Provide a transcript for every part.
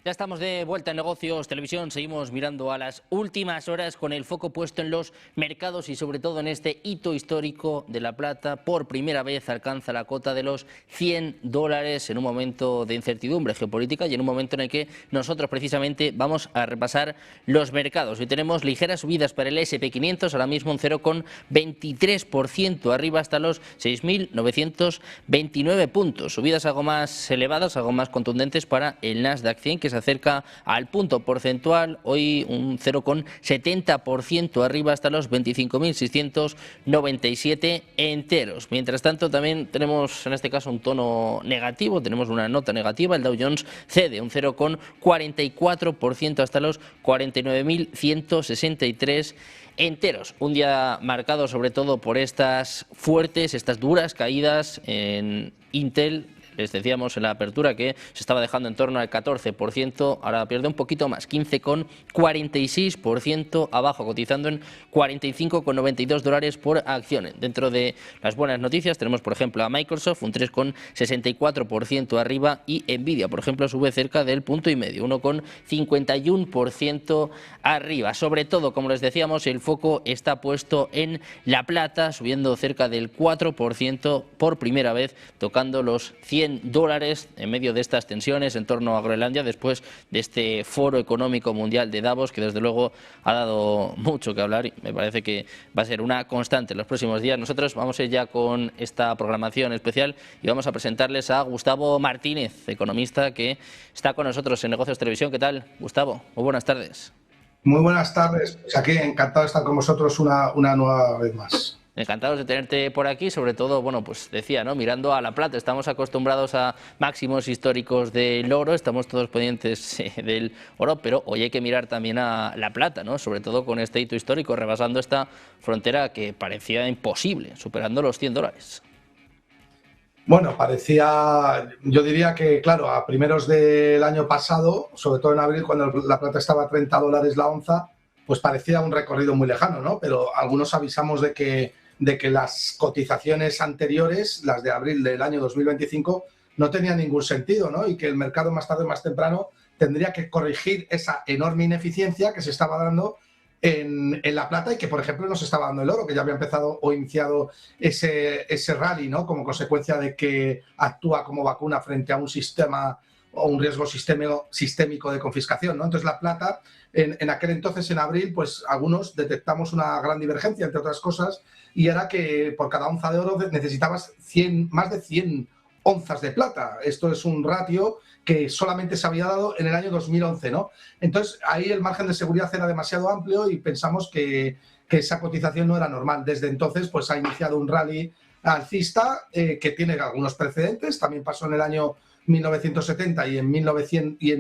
Ya estamos de vuelta en Negocios Televisión, seguimos mirando a las últimas horas con el foco puesto en los mercados y sobre todo en este hito histórico de la plata. Por primera vez alcanza la cota de los $100 en un momento de incertidumbre geopolítica y en un momento en el que nosotros precisamente vamos a repasar los mercados. Hoy tenemos ligeras subidas para el S&P 500, ahora mismo un 0,23% arriba hasta los 6.929 puntos. Subidas algo más elevadas, algo más contundentes para el Nasdaq 100, que se acerca al punto porcentual, hoy un 0,70% arriba hasta los 25.697 enteros. Mientras tanto, también tenemos en este caso un tono negativo, tenemos una nota negativa, el Dow Jones cede un 0,44% hasta los 49.163 enteros. Un día marcado sobre todo por estas fuertes, estas duras caídas en Intel. Les decíamos en la apertura que se estaba dejando en torno al 14%, ahora pierde un poquito más, 15,46% abajo, cotizando en $45,92 por acción. Dentro de las buenas noticias tenemos, por ejemplo, a Microsoft, un 3,64% arriba, y Nvidia, por ejemplo, sube cerca del 1,5%, 1,51% arriba. Sobre todo, como les decíamos, el foco está puesto en la plata, subiendo cerca del 4% por primera vez, tocando los $100 en medio de estas tensiones en torno a Groenlandia, después de este foro económico mundial de Davos, que desde luego ha dado mucho que hablar y me parece que va a ser una constante en los próximos días. Nosotros vamos a ir ya con esta programación especial y vamos a presentarles a Gustavo Martínez, economista, que está con nosotros en Negocios Televisión. ¿Qué tal, Gustavo? Muy buenas tardes. Muy buenas tardes. Pues aquí encantado de estar con vosotros una nueva vez más. Encantados de tenerte por aquí, sobre todo, bueno, pues decía, ¿no? Mirando a la plata, estamos acostumbrados a máximos históricos del oro, estamos todos pendientes del oro, pero hoy hay que mirar también a la plata, ¿no? Sobre todo con este hito histórico, rebasando esta frontera que parecía imposible, superando los $100. Bueno, parecía, yo diría que, claro, a primeros del año pasado, sobre todo en abril, cuando la plata estaba a $30 la onza, pues parecía un recorrido muy lejano, ¿no? Pero algunos avisamos de que las cotizaciones anteriores, las de abril del año 2025, no tenían ningún sentido, ¿no? Y que el mercado más tarde o más temprano tendría que corregir esa enorme ineficiencia que se estaba dando en la plata y que, por ejemplo, no se estaba dando el oro, que ya había empezado o iniciado ese rally, ¿no? Como consecuencia de que actúa como vacuna frente a un sistema o un riesgo sistémico de confiscación, ¿no? Entonces, la plata, en aquel entonces, en abril, pues algunos detectamos una gran divergencia, entre otras cosas, y era que por cada onza de oro necesitabas más de 100 onzas de plata. Esto es un ratio que solamente se había dado en el año 2011, ¿no? Entonces, ahí el margen de seguridad era demasiado amplio y pensamos que esa cotización no era normal. Desde entonces, pues ha iniciado un rally alcista que tiene algunos precedentes. También pasó en el año 1970 y en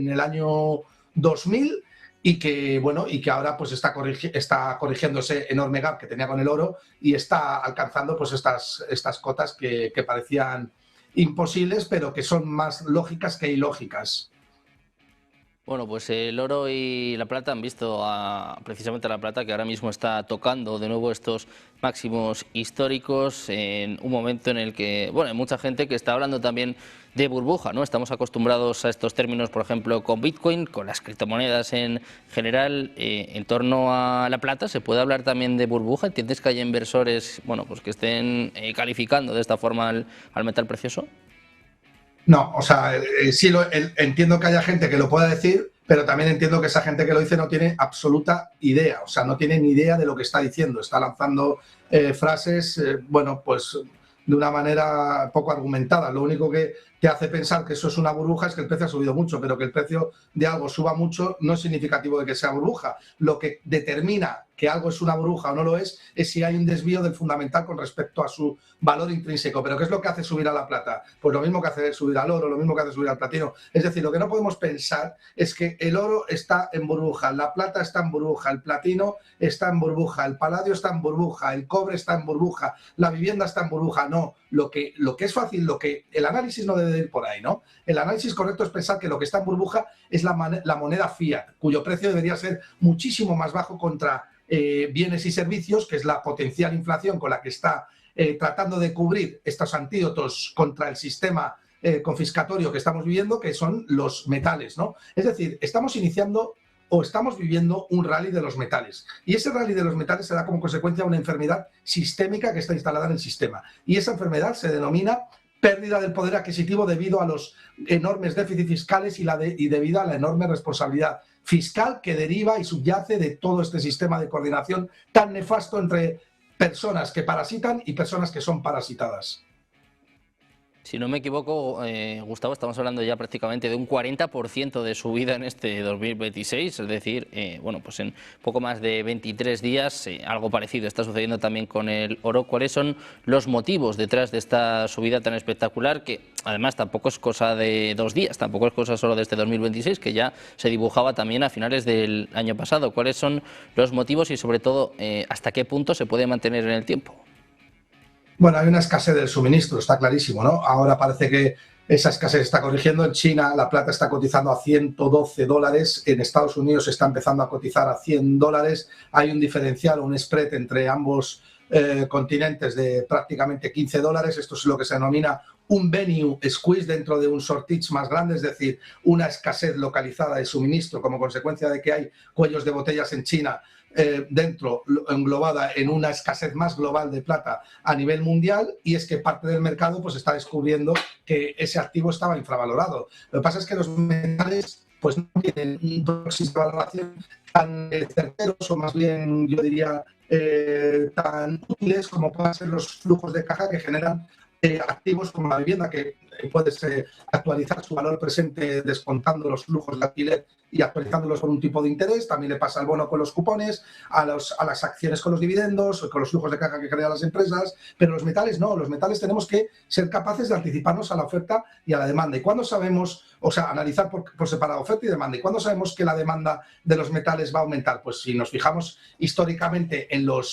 el año 2000, y que, bueno, y que ahora pues está corrigiendo ese enorme gap que tenía con el oro y está alcanzando pues estas cotas que parecían imposibles, pero que son más lógicas que ilógicas. Bueno, pues el oro y la plata han visto precisamente a la plata, que ahora mismo está tocando de nuevo estos máximos históricos en un momento en el que, bueno, hay mucha gente que está hablando también de burbuja, ¿no? Estamos acostumbrados a estos términos, por ejemplo, con Bitcoin, con las criptomonedas en general. En torno a la plata, ¿se puede hablar también de burbuja? ¿Entiendes que hay inversores, bueno, pues que estén calificando de esta forma al metal precioso? No, o sea, sí entiendo que haya gente que lo pueda decir, pero también entiendo que esa gente que lo dice no tiene absoluta idea, o sea, no tiene ni idea de lo que está diciendo, está lanzando frases, bueno, pues de una manera poco argumentada. Lo único que te hace pensar que eso es una burbuja es que el precio ha subido mucho, pero que el precio de algo suba mucho no es significativo de que sea burbuja. Lo que determina que algo es una burbuja o no lo es si hay un desvío del fundamental con respecto a su valor intrínseco. ¿Pero qué es lo que hace subir a la plata? Pues lo mismo que hace subir al oro, lo mismo que hace subir al platino. Es decir, lo que no podemos pensar es que el oro está en burbuja, la plata está en burbuja, el platino está en burbuja, el paladio está en burbuja, el cobre está en burbuja, la vivienda está en burbuja. No, lo que es fácil, el análisis no debe ir por ahí, ¿no? El análisis correcto es pensar que lo que está en burbuja es la moneda fiat, cuyo precio debería ser muchísimo más bajo contra bienes y servicios, que es la potencial inflación con la que está tratando de cubrir estos antídotos contra el sistema confiscatorio que estamos viviendo, que son los metales, ¿no? Es decir, estamos iniciando o estamos viviendo un rally de los metales. Y ese rally de los metales se da como consecuencia de una enfermedad sistémica que está instalada en el sistema. Y esa enfermedad se denomina pérdida del poder adquisitivo debido a los enormes déficits fiscales y debido a la enorme responsabilidad fiscal que deriva y subyace de todo este sistema de coordinación tan nefasto entre personas que parasitan y personas que son parasitadas. Si no me equivoco, Gustavo, estamos hablando ya prácticamente de un 40% de subida en este 2026, es decir, bueno, pues en poco más de 23 días, algo parecido está sucediendo también con el oro. ¿Cuáles son los motivos detrás de esta subida tan espectacular, que además tampoco es cosa de 2 días, tampoco es cosa solo de este 2026, que ya se dibujaba también a finales del año pasado? ¿Cuáles son los motivos y, sobre todo, hasta qué punto se puede mantener en el tiempo? Bueno, hay una escasez del suministro, está clarísimo, ¿no? Ahora parece que esa escasez está corrigiendo. En China la plata está cotizando a $112, en Estados Unidos está empezando a cotizar a $100. Hay un diferencial, un spread entre ambos continentes de prácticamente $15. Esto es lo que se denomina un venue squeeze dentro de un shortage más grande, es decir, una escasez localizada de suministro como consecuencia de que hay cuellos de botellas en China dentro, englobada en una escasez más global de plata a nivel mundial, y es que parte del mercado pues está descubriendo que ese activo estaba infravalorado. Lo que pasa es que los metales pues no tienen un proxy de valoración tan certeros, o más bien yo diría tan útiles como pueden ser los flujos de caja que generan activos como la vivienda, que puedes actualizar su valor presente descontando los flujos de alquiler y actualizándolos por un tipo de interés. También le pasa al bono con los cupones, a las acciones con los dividendos, con los flujos de caja que generan las empresas, pero los metales no. Los metales tenemos que ser capaces de anticiparnos a la oferta y a la demanda. ¿Y cuándo sabemos, o sea, analizar por separado oferta y demanda? ¿Y cuándo sabemos que la demanda de los metales va a aumentar? Pues si nos fijamos históricamente en lo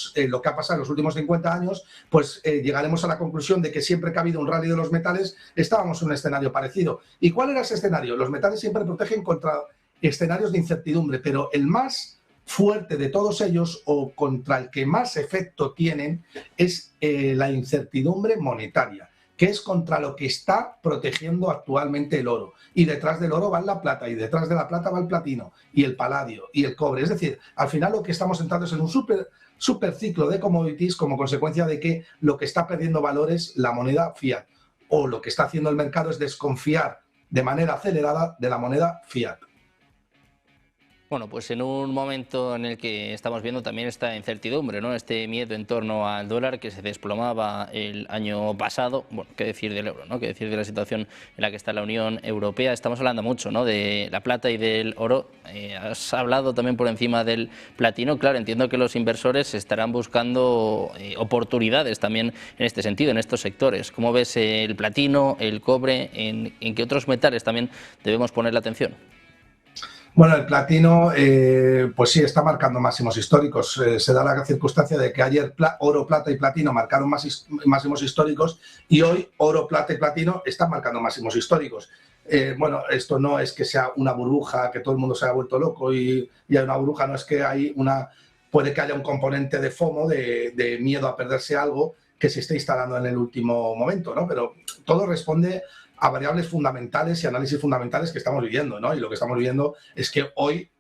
que ha pasado en los últimos 50 años, pues llegaremos a la conclusión de que siempre que ha habido un rally de los metales, estábamos en un escenario parecido. ¿Y cuál era ese escenario? Los metales siempre protegen contra escenarios de incertidumbre, pero el más fuerte de todos ellos, o contra el que más efecto tienen, es la incertidumbre monetaria, que es contra lo que está protegiendo actualmente el oro. Y detrás del oro va la plata, y detrás de la plata va el platino, y el paladio, y el cobre. Es decir, al final lo que estamos entrando es en un super ciclo de commodities como consecuencia de que lo que está perdiendo valor es la moneda fiat, o lo que está haciendo el mercado es desconfiar de manera acelerada de la moneda fiat. Bueno, pues en un momento en el que estamos viendo también esta incertidumbre, ¿no? Este miedo en torno al dólar que se desplomaba el año pasado. Bueno, qué decir del euro, ¿no? Qué decir de la situación en la que está la Unión Europea. Estamos hablando mucho, ¿no?, de la plata y del oro. Has hablado también por encima del platino. Claro, entiendo que los inversores estarán buscando oportunidades también en este sentido, en estos sectores. ¿Cómo ves el platino, el cobre? ¿En qué otros metales también debemos poner la atención? Bueno, el platino, pues sí, está marcando máximos históricos. Se da la circunstancia de que ayer oro, plata y platino marcaron máximos históricos, y hoy oro, plata y platino están marcando máximos históricos. Bueno, esto no es que sea una burbuja, que todo el mundo se haya vuelto loco y hay una burbuja, no es que puede que haya un componente de FOMO, de miedo a perderse algo que se esté instalando en el último momento, ¿no? Pero todo responde a variables fundamentales y análisis fundamentales que estamos viviendo, ¿no? Y lo que estamos viviendo es que hoy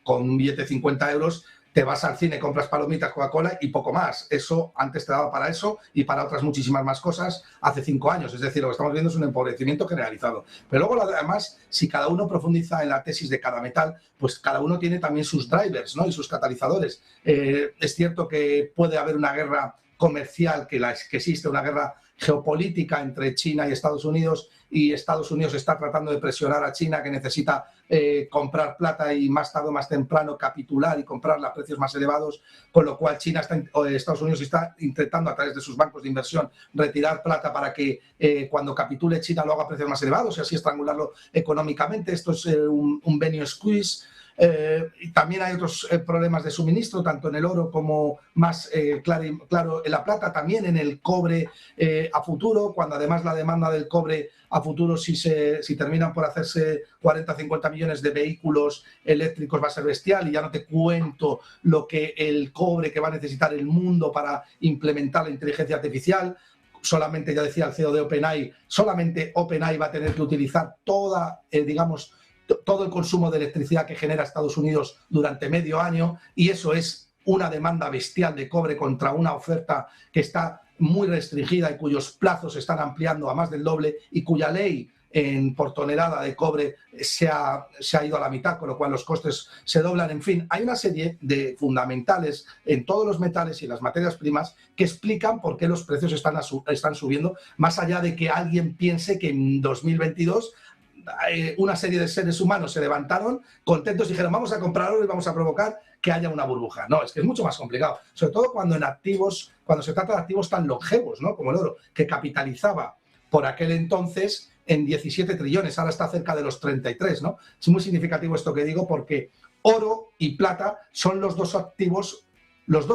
con un billete de 50 euros te vas al cine, compras palomitas, Coca-Cola y poco más. Eso antes te daba para eso y para otras muchísimas más cosas hace 5 años. Es decir, lo que estamos viendo es un empobrecimiento generalizado. Pero luego, además, si cada uno profundiza en la tesis de cada metal, pues cada uno tiene también sus drivers, ¿no?, y sus catalizadores. Es cierto que puede haber una guerra comercial, que existe una guerra geopolítica entre China y Estados Unidos está tratando de presionar a China, que necesita comprar plata y más tarde o más temprano capitular y comprarla a precios más elevados, con lo cual Estados Unidos está intentando a través de sus bancos de inversión retirar plata para que cuando capitule China lo haga a precios más elevados y así estrangularlo económicamente. Esto es un venue squeeze. Y también hay otros problemas de suministro, tanto en el oro como más claro en la plata, también en el cobre a futuro, cuando además la demanda del cobre a futuro, si terminan por hacerse 40-50 millones de vehículos eléctricos, va a ser bestial, y ya no te cuento lo que el cobre que va a necesitar el mundo para implementar la inteligencia artificial. solamente, ya decía el CEO de OpenAI, solamente OpenAI va a tener que utilizar toda, digamos, todo el consumo de electricidad que genera Estados Unidos durante medio año, y eso es una demanda bestial de cobre contra una oferta que está muy restringida y cuyos plazos se están ampliando a más del doble y cuya ley por tonelada de cobre se ha ido a la mitad, con lo cual los costes se doblan. En fin, hay una serie de fundamentales en todos los metales y en las materias primas que explican por qué los precios están subiendo, más allá de que alguien piense que en 2022 una serie de seres humanos se levantaron contentos y dijeron vamos a comprar oro y vamos a provocar que haya una burbuja. No, es que es mucho más complicado, sobre todo cuando se trata de activos tan longevos, ¿no?, como el oro, que capitalizaba por aquel entonces en 17 trillones, ahora está cerca de los 33, ¿no? Es muy significativo esto que digo porque oro y plata son los dos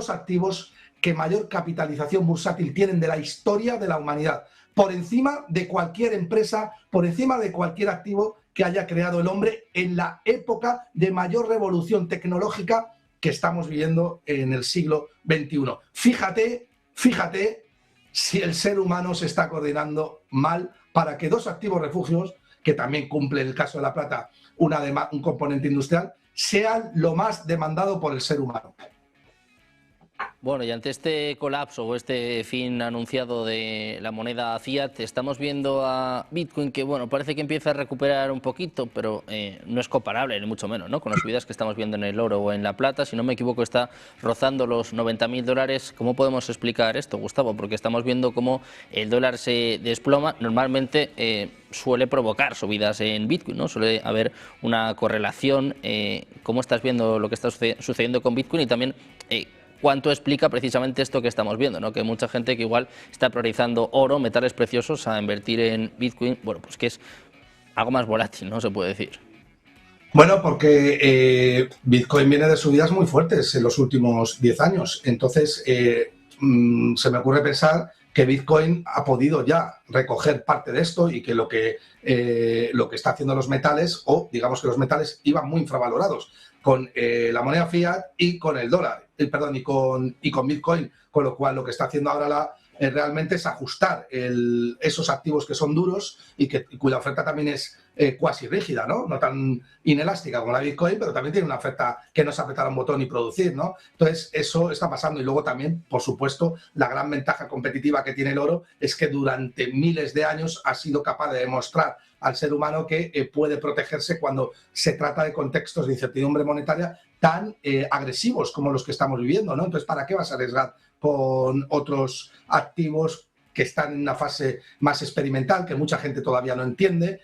activos que mayor capitalización bursátil tienen de la historia de la humanidad, por encima de cualquier empresa, por encima de cualquier activo que haya creado el hombre en la época de mayor revolución tecnológica que estamos viviendo en el siglo XXI. Fíjate si el ser humano se está coordinando mal para que dos activos refugios, que también cumple en el caso de la plata un componente industrial, sean lo más demandado por el ser humano. Bueno, y ante este colapso o este fin anunciado de la moneda fiat, estamos viendo a Bitcoin que, bueno, parece que empieza a recuperar un poquito, pero no es comparable, ni mucho menos, ¿no?, con las subidas que estamos viendo en el oro o en la plata. Si no me equivoco, está rozando los $90.000. ¿Cómo podemos explicar esto, Gustavo? Porque estamos viendo cómo el dólar se desploma. Normalmente suele provocar subidas en Bitcoin, ¿no? Suele haber una correlación. ¿Cómo estás viendo lo que está sucediendo con Bitcoin? Y también ¿cuánto explica precisamente esto que estamos viendo, ¿no?, que mucha gente que igual está priorizando oro, metales preciosos, a invertir en Bitcoin, bueno, pues que es algo más volátil, ¿no?, se puede decir? Bueno, porque Bitcoin viene de subidas muy fuertes en los últimos 10 años. Entonces, se me ocurre pensar que Bitcoin ha podido ya recoger parte de esto y que lo que está haciendo los metales, o digamos que los metales iban muy infravalorados con la moneda fiat y con el dólar, y con Bitcoin, con lo cual lo que está haciendo ahora realmente es ajustar esos activos que son duros y cuya oferta también es cuasi rígida, ¿no? No tan inelástica como la Bitcoin, pero también tiene una oferta que no es apretar un botón y producir, ¿no? Entonces, eso está pasando. Y luego también, por supuesto, la gran ventaja competitiva que tiene el oro es que durante miles de años ha sido capaz de demostrar al ser humano que puede protegerse cuando se trata de contextos de incertidumbre monetaria tan agresivos como los que estamos viviendo, ¿no? Entonces, ¿para qué vas a arriesgar con otros activos que están en una fase más experimental, que mucha gente todavía no entiende?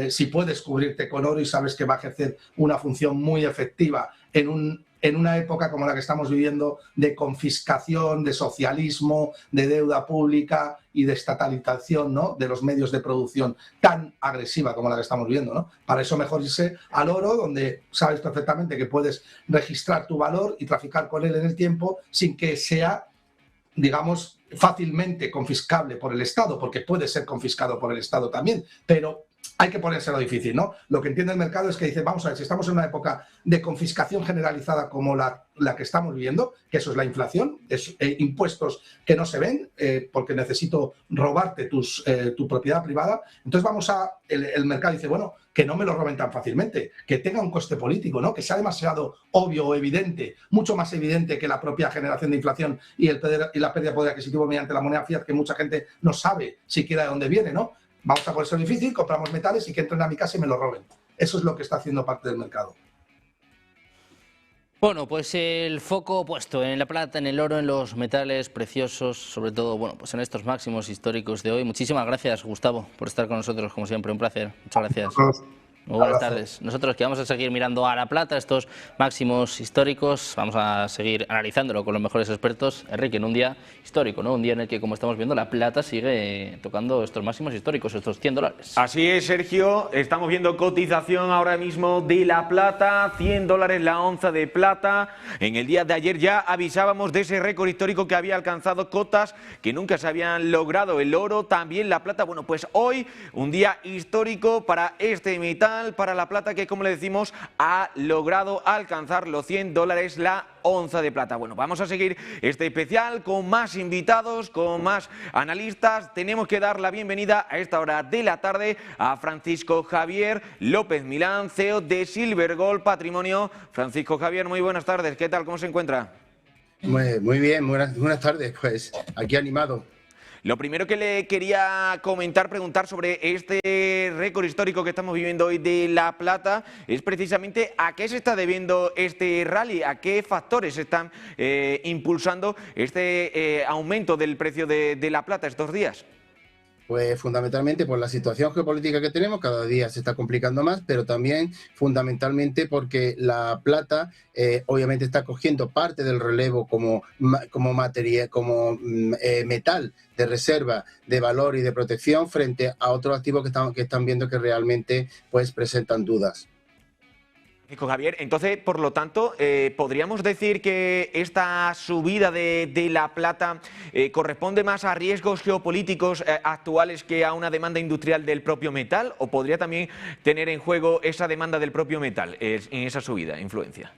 Si puedes cubrirte con oro y sabes que va a ejercer una función muy efectiva en una época como la que estamos viviendo de confiscación, de socialismo, de deuda pública y de estatalización, ¿no?, de los medios de producción tan agresiva como la que estamos viendo, ¿no? Para eso mejor irse al oro, donde sabes perfectamente que puedes registrar tu valor y traficar con él en el tiempo sin que sea, digamos, fácilmente confiscable por el Estado, porque puede ser confiscado por el Estado también, pero hay que ponérselo difícil, ¿no? Lo que entiende el mercado es que dice, vamos a ver, si estamos en una época de confiscación generalizada como la que estamos viviendo, que eso es la inflación, es impuestos que no se ven porque necesito robarte tu propiedad privada, entonces el mercado dice, bueno, que no me lo roben tan fácilmente, que tenga un coste político, ¿no?, que sea demasiado obvio o evidente, mucho más evidente que la propia generación de inflación y la pérdida de poder adquisitivo mediante la moneda fiat, que mucha gente no sabe siquiera de dónde viene, ¿no? Vamos a ponerse difícil, compramos metales y que entren a mi casa y me lo roben. Eso es lo que está haciendo parte del mercado. Bueno, pues el foco puesto en la plata, en el oro, en los metales preciosos, sobre todo, bueno, pues en estos máximos históricos de hoy. Muchísimas gracias, Gustavo, por estar con nosotros, como siempre, un placer. Muchas gracias. Muy buenas tardes. Nosotros que vamos a seguir mirando a la plata, estos máximos históricos, vamos a seguir analizándolo con los mejores expertos. Enrique, en un día histórico, ¿no? Un día en el que, como estamos viendo, la plata sigue tocando estos máximos históricos, estos $100. Así es, Sergio. Estamos viendo cotización ahora mismo de la plata, $100 la onza de plata. En el día de ayer ya avisábamos de ese récord histórico que había alcanzado cotas que nunca se habían logrado. El oro, también la plata. Bueno, pues hoy un día histórico para este metal. especial para la plata que, como le decimos, ha logrado alcanzar los $100 la onza de plata. Bueno, vamos a seguir este especial con más invitados, con más analistas. Tenemos que dar la bienvenida a esta hora de la tarde a Francisco Javier López Milán, CEO de Silver Gold Patrimonio. Francisco Javier, muy buenas tardes. ¿Qué tal? ¿Cómo se encuentra? Muy bien, buenas tardes. Pues aquí animado. Lo primero que le quería preguntar sobre este récord histórico que estamos viviendo hoy de La Plata es precisamente a qué se está debiendo este rally, a qué factores están impulsando este aumento del precio de La Plata estos días. Pues fundamentalmente por la situación geopolítica que tenemos, cada día se está complicando más, pero también fundamentalmente porque la plata obviamente está cogiendo parte del relevo como materia, como metal de reserva, de valor y de protección frente a otros activos que están viendo que realmente pues presentan dudas. Francisco Javier, entonces, por lo tanto, ¿podríamos decir que esta subida de la plata corresponde más a riesgos geopolíticos actuales que a una demanda industrial del propio metal? ¿O podría también tener en juego esa demanda del propio metal en esa subida, influencia?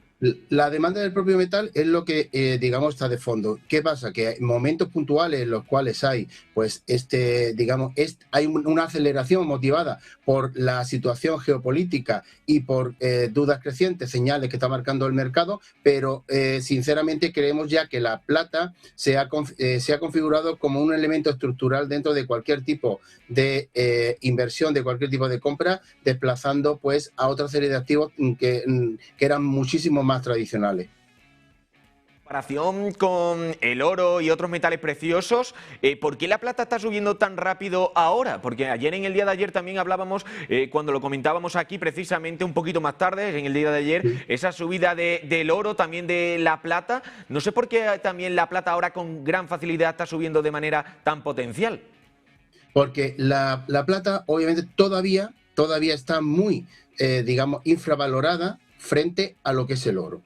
La demanda del propio metal es lo que, digamos, está de fondo. ¿Qué pasa? Que hay momentos puntuales en los cuales hay, pues, hay una aceleración motivada por la situación geopolítica y por dudas crecientes, señales que está marcando el mercado, pero sinceramente creemos ya que la plata se ha configurado como un elemento estructural dentro de cualquier tipo de inversión, de cualquier tipo de compra, desplazando pues a otra serie de activos que eran muchísimo más tradicionales. En comparación con el oro y otros metales preciosos, ¿por qué la plata está subiendo tan rápido ahora? Porque ayer, en el día de ayer, también hablábamos, cuando lo comentábamos aquí precisamente un poquito más tarde, en el día de ayer, sí, esa subida del oro, también de la plata. No sé por qué también la plata ahora con gran facilidad está subiendo de manera tan potencial. Porque la plata obviamente todavía está muy, digamos, infravalorada frente a lo que es el oro.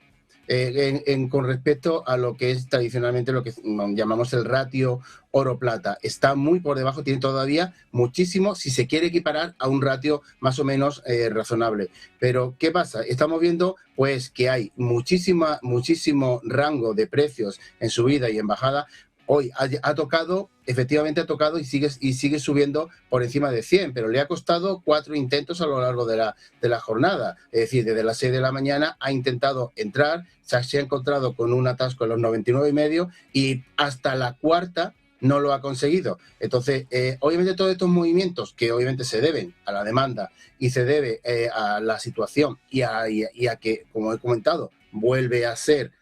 Con respecto a lo que es tradicionalmente lo que llamamos el ratio oro-plata. Está muy por debajo, tiene todavía muchísimo, si se quiere equiparar a un ratio más o menos razonable. Pero, ¿qué pasa? Estamos viendo pues que hay muchísimo rango de precios en subida y en bajada. Hoy efectivamente ha tocado y sigue subiendo por encima de 100, pero le ha costado 4 intentos a lo largo de la jornada. Es decir, desde las 6 de la mañana ha intentado entrar, se ha encontrado con un atasco en los 99,5 y hasta la cuarta no lo ha conseguido. Entonces, obviamente todos estos movimientos que obviamente se deben a la demanda y se debe a la situación y a que, como he comentado, vuelve a ser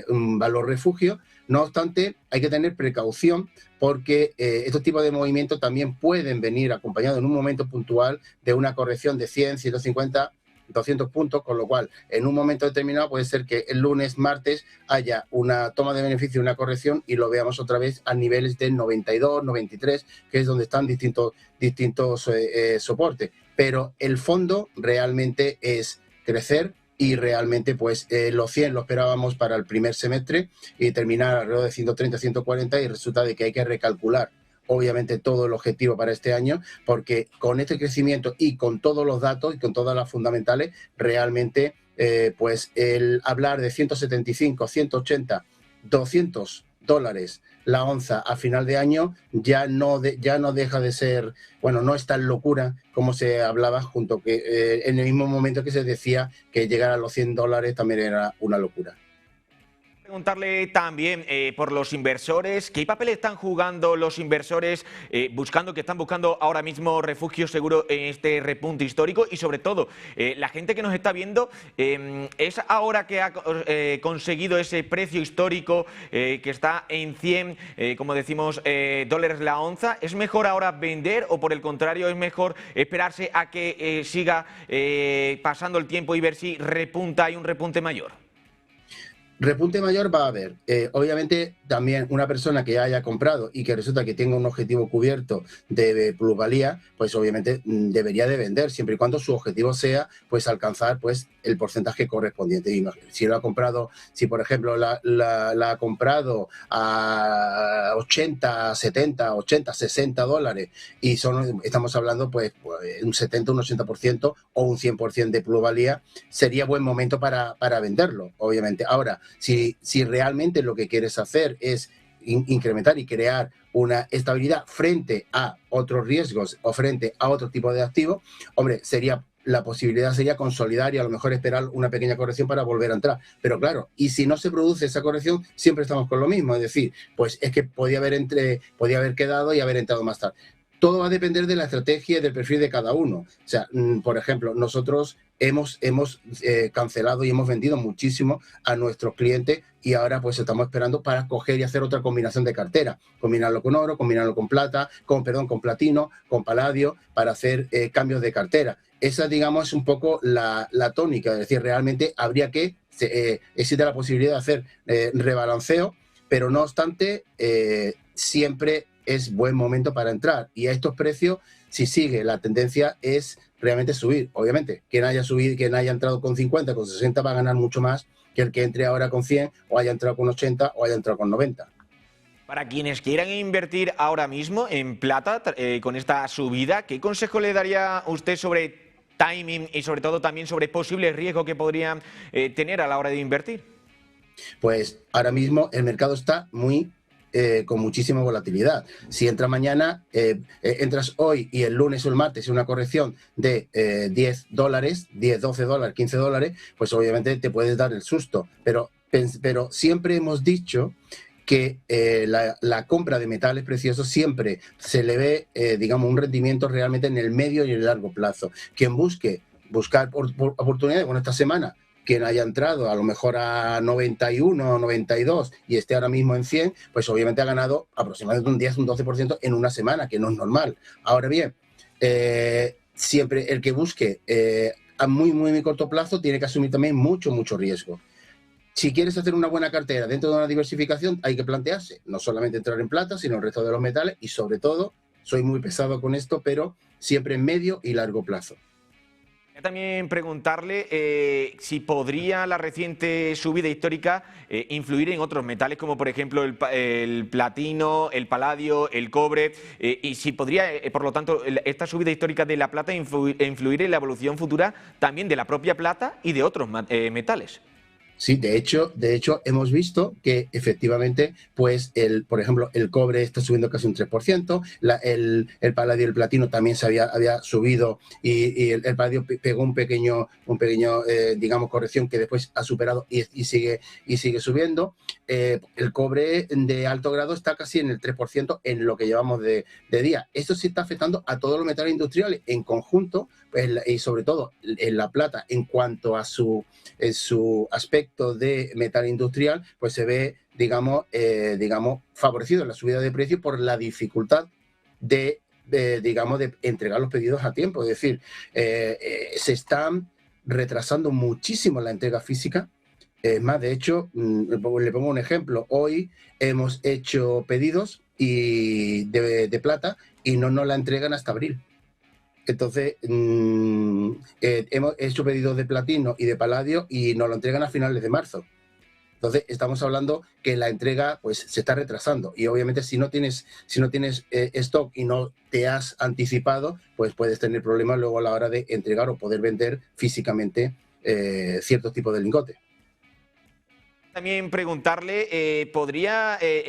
un valor refugio. No obstante, hay que tener precaución porque estos tipos de movimientos también pueden venir acompañados en un momento puntual de una corrección de 100, 150, 200 puntos, con lo cual en un momento determinado puede ser que el lunes, martes haya una toma de beneficio, una corrección y lo veamos otra vez a niveles de 92, 93, que es donde están distintos soportes. Pero el fondo realmente es crecer. Y realmente, pues, los 100 lo esperábamos para el primer semestre y terminar alrededor de 130, 140 y resulta de que hay que recalcular, obviamente, todo el objetivo para este año porque con este crecimiento y con todos los datos y con todas las fundamentales, realmente, pues, el hablar de 175, 180, 200 dólares la onza a final de año ya no deja de ser, bueno, no es tan locura como se hablaba junto que en el mismo momento que se decía que llegar a los 100 dólares también era una locura. Preguntarle también por los inversores, ¿qué papel están jugando los inversores que están buscando ahora mismo refugio seguro en este repunte histórico? Y sobre todo, la gente que nos está viendo, ¿es ahora que ha conseguido ese precio histórico que está en 100, como decimos, dólares la onza? ¿Es mejor ahora vender o por el contrario es mejor esperarse a que siga pasando el tiempo y ver si repunta, hay un repunte mayor? Repunte mayor va a haber. Obviamente, también una persona que haya comprado y que resulta que tenga un objetivo cubierto de plusvalía, pues obviamente debería de vender, siempre y cuando su objetivo sea pues alcanzar pues el porcentaje correspondiente. Y si lo ha comprado, si por ejemplo la ha comprado a 80, 70, 80, 60 dólares y estamos hablando pues un 70, un 80% o un 100% de plusvalía, sería buen momento para venderlo, obviamente. Ahora, si realmente lo que quieres hacer es incrementar y crear una estabilidad frente a otros riesgos o frente a otro tipo de activo, hombre, la posibilidad sería consolidar y a lo mejor esperar una pequeña corrección para volver a entrar. Pero claro, y si no se produce esa corrección, siempre estamos con lo mismo, es decir, pues es que podía haber quedado y haber entrado más tarde. Todo va a depender de la estrategia y del perfil de cada uno. O sea, por ejemplo, nosotros hemos cancelado y hemos vendido muchísimo a nuestros clientes y ahora pues estamos esperando para coger y hacer otra combinación de cartera. Combinarlo con oro, combinarlo con plata, con platino, con paladio, para hacer cambios de cartera. Esa, digamos, es un poco la tónica. Es decir, realmente habría que, existe la posibilidad de hacer rebalanceo, pero no obstante, siempre es buen momento para entrar. Y a estos precios, si sigue, la tendencia es realmente subir. Obviamente, quien haya subido, quien haya entrado con 50, con 60 va a ganar mucho más que el que entre ahora con 100 o haya entrado con 80 o haya entrado con 90. Para quienes quieran invertir ahora mismo en plata con esta subida, ¿qué consejo le daría usted sobre timing y sobre todo también sobre posibles riesgos que podrían tener a la hora de invertir? Pues ahora mismo el mercado está con muchísima volatilidad. Si entras mañana, entras hoy y el lunes o el martes una corrección de 10 dólares, 10, 12 dólares, 15 dólares, pues obviamente te puedes dar el susto. Pero siempre hemos dicho que la compra de metales preciosos siempre se le ve, digamos, un rendimiento realmente en el medio y en el largo plazo. Quien buscar oportunidades, bueno, esta semana, quien haya entrado a lo mejor a 91 o 92 y esté ahora mismo en 100, pues obviamente ha ganado aproximadamente un 10, un 12% en una semana, que no es normal. Ahora bien, siempre el que busque a muy corto plazo tiene que asumir también mucho riesgo. Si quieres hacer una buena cartera dentro de una diversificación, hay que plantearse no solamente entrar en plata, sino el resto de los metales y sobre todo, soy muy pesado con esto, pero siempre en medio y largo plazo. También preguntarle si podría la reciente subida histórica influir en otros metales como por ejemplo el platino, el paladio, el cobre y si podría, por lo tanto, esta subida histórica de la plata influir en la evolución futura también de la propia plata y de otros metales. Sí, de hecho hemos visto que efectivamente, pues por ejemplo, el cobre está subiendo casi un 3%, el paladio y el platino también había subido y el paladio pegó un pequeño digamos, corrección que después ha superado y sigue subiendo. El cobre de alto grado está casi en el 3% en lo que llevamos de día. Esto sí está afectando a todos los metales industriales en conjunto, pues, y sobre todo en la plata en cuanto a su aspecto de metal industrial, pues se ve, digamos, favorecido en la subida de precios por la dificultad de entregar los pedidos a tiempo. Es decir, se están retrasando muchísimo la entrega física. Más, de hecho, le pongo un ejemplo. Hoy hemos hecho pedidos de plata y no nos la entregan hasta abril. Entonces, hemos hecho pedidos de platino y de paladio y nos lo entregan a finales de marzo. Entonces, estamos hablando que la entrega pues se está retrasando y obviamente si no tienes stock y no te has anticipado, pues puedes tener problemas luego a la hora de entregar o poder vender físicamente ciertos tipos de lingotes. También preguntarle,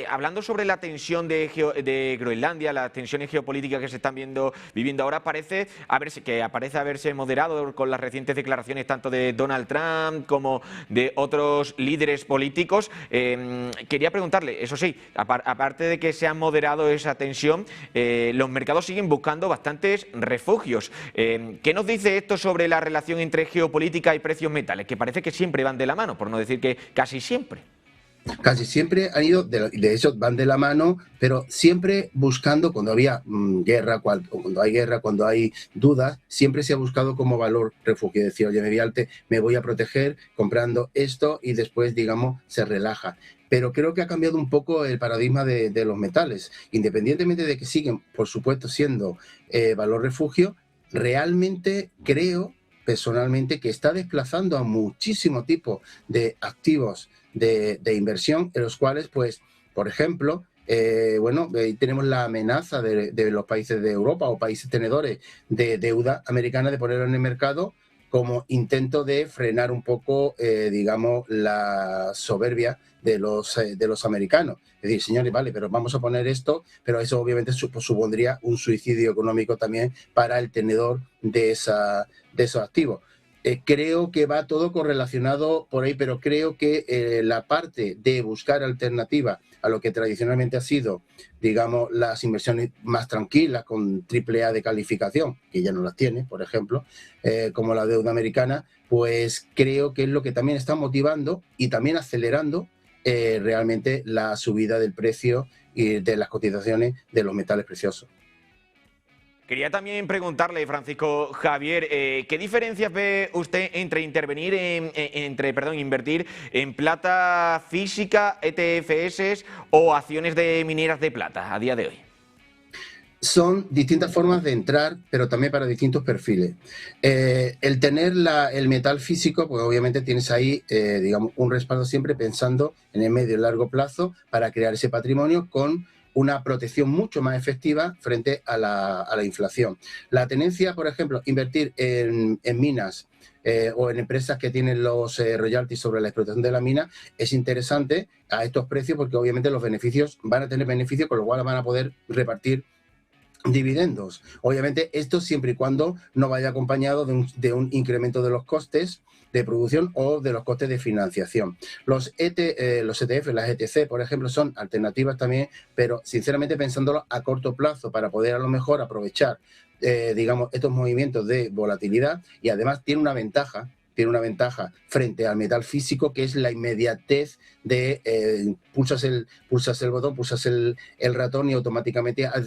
hablando sobre la tensión de Groenlandia, las tensiones geopolíticas que se están viviendo ahora, parece haberse moderado con las recientes declaraciones tanto de Donald Trump como de otros líderes políticos. Quería preguntarle, eso sí, aparte de que se ha moderado esa tensión, los mercados siguen buscando bastantes refugios. ¿Qué nos dice esto sobre la relación entre geopolítica y precios metales? Que parece que siempre van de la mano, por no decir que casi siempre. Casi siempre han ido, de hecho van de la mano, pero siempre buscando, cuando había guerra, cuando hay guerra, cuando hay dudas, siempre se ha buscado como valor refugio. Decir, oye, me voy a proteger comprando esto y después, digamos, se relaja. Pero creo que ha cambiado un poco el paradigma de los metales. Independientemente de que siguen, por supuesto, siendo valor refugio, realmente creo personalmente que está desplazando a muchísimo tipo de activos de inversión, en los cuales, pues, por ejemplo, tenemos la amenaza de los países de Europa o países tenedores de deuda americana de ponerlo en el mercado como intento de frenar un poco, digamos, la soberbia de los americanos. Es decir, señores, vale, pero vamos a poner esto, pero eso obviamente supondría un suicidio económico también para el tenedor de esos activos. Creo que va todo correlacionado por ahí, pero creo que la parte de buscar alternativa a lo que tradicionalmente ha sido, digamos, las inversiones más tranquilas con AAA de calificación, que ya no las tiene, por ejemplo, como la deuda americana, pues creo que es lo que también está motivando y también acelerando realmente la subida del precio y de las cotizaciones de los metales preciosos. Quería también preguntarle, Francisco Javier, ¿qué diferencias ve usted entre invertir en plata física, ETFs o acciones de mineras de plata a día de hoy? Son distintas formas de entrar, pero también para distintos perfiles. El tener el metal físico, pues obviamente tienes ahí, digamos, un respaldo siempre pensando en el medio y largo plazo para crear ese patrimonio con una protección mucho más efectiva frente a la inflación. La tendencia, por ejemplo, invertir en minas o en empresas que tienen los royalties sobre la explotación de la mina es interesante a estos precios porque obviamente los beneficios van a tener beneficios, con lo cual van a poder repartir dividendos. Obviamente esto siempre y cuando no vaya acompañado de un incremento de los costes de producción o de los costes de financiación. Los ETF, las ETC, por ejemplo, son alternativas también, pero sinceramente pensándolo a corto plazo para poder a lo mejor aprovechar, digamos, estos movimientos de volatilidad y además tiene una ventaja frente al metal físico, que es la inmediatez de pulsas el botón, pulsas el ratón y automáticamente has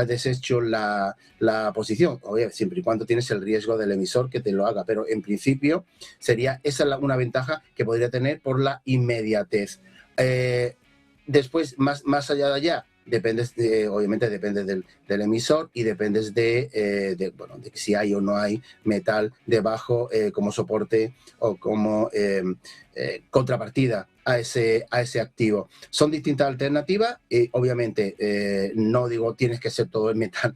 deshecho la posición. Oye, siempre y cuando tienes el riesgo del emisor que te lo haga, pero en principio sería esa una ventaja que podría tener por la inmediatez. Después, más allá de allá, obviamente dependes del emisor y dependes de si hay o no hay metal debajo como soporte o como contrapartida a ese activo. Son distintas alternativas y obviamente no digo tienes que ser todo el metal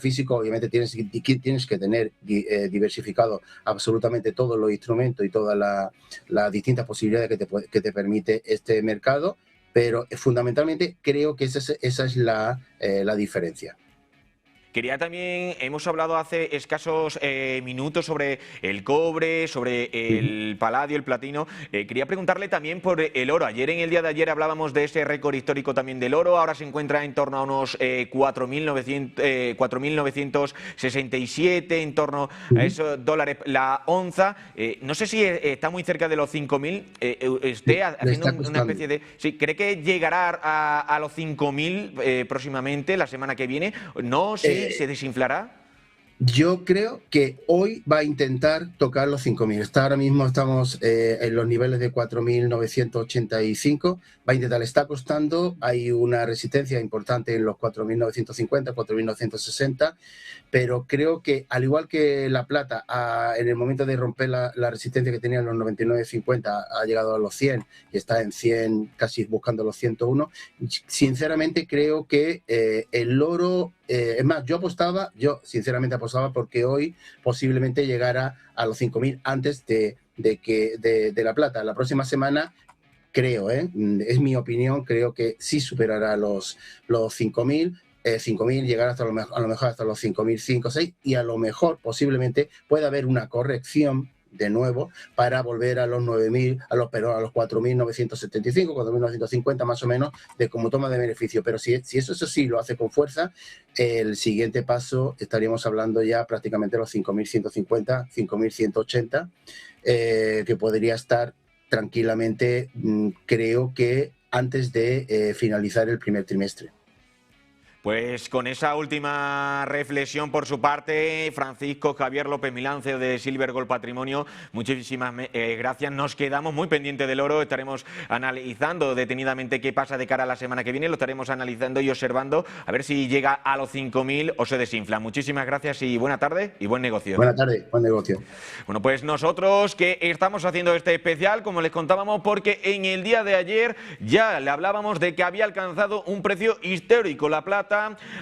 físico, obviamente tienes que tener diversificado absolutamente todos los instrumentos y todas las distintas posibilidades que te permite este mercado, pero fundamentalmente creo que esa es la diferencia. Quería también, hemos hablado hace escasos minutos sobre el cobre, sobre el paladio, el platino. Quería preguntarle también por el oro. En el día de ayer hablábamos de ese récord histórico también del oro. Ahora se encuentra en torno a unos 4.967, en torno a esos dólares la onza. No sé si está muy cerca de los 5.000. Usted haciendo una especie de... ¿Sí, cree que llegará a los 5.000 próximamente, la semana que viene? No, sí. ¿Se desinflará? Yo creo que hoy va a intentar tocar los 5.000. Ahora mismo estamos en los niveles de 4.985. Va a intentar, le está costando. Hay una resistencia importante en los 4.950, 4.960. Pero creo que, al igual que la plata, en el momento de romper la resistencia que tenía en los 99.50, ha llegado a los 100 y está en 100, casi buscando los 101. Sinceramente, creo que el oro... es más, yo sinceramente apostaba porque hoy posiblemente llegara a los 5.000 antes de la plata. La próxima semana, creo, es mi opinión, creo que sí superará los 5.000. 5.000, llegar hasta a lo mejor hasta los 5.500, 6, y a lo mejor posiblemente pueda haber una corrección de nuevo para volver a los 9.000, a los 4.975, 4.950 más o menos, como toma de beneficio. Pero si eso sí lo hace con fuerza, el siguiente paso estaríamos hablando ya prácticamente de los 5.150, 5.180, que podría estar tranquilamente, creo que antes de finalizar el primer trimestre. Pues con esa última reflexión por su parte, Francisco Javier López Milán, CEO de Silver Gold Patrimonio, muchísimas gracias. Nos quedamos muy pendientes del oro, estaremos analizando detenidamente qué pasa de cara a la semana que viene, lo estaremos analizando y observando a ver si llega a los 5.000 o se desinfla. Muchísimas gracias y buena tarde y buen negocio. Buena tarde, buen negocio. Bueno, pues nosotros que estamos haciendo este especial, como les contábamos, porque en el día de ayer ya le hablábamos de que había alcanzado un precio histórico la plata,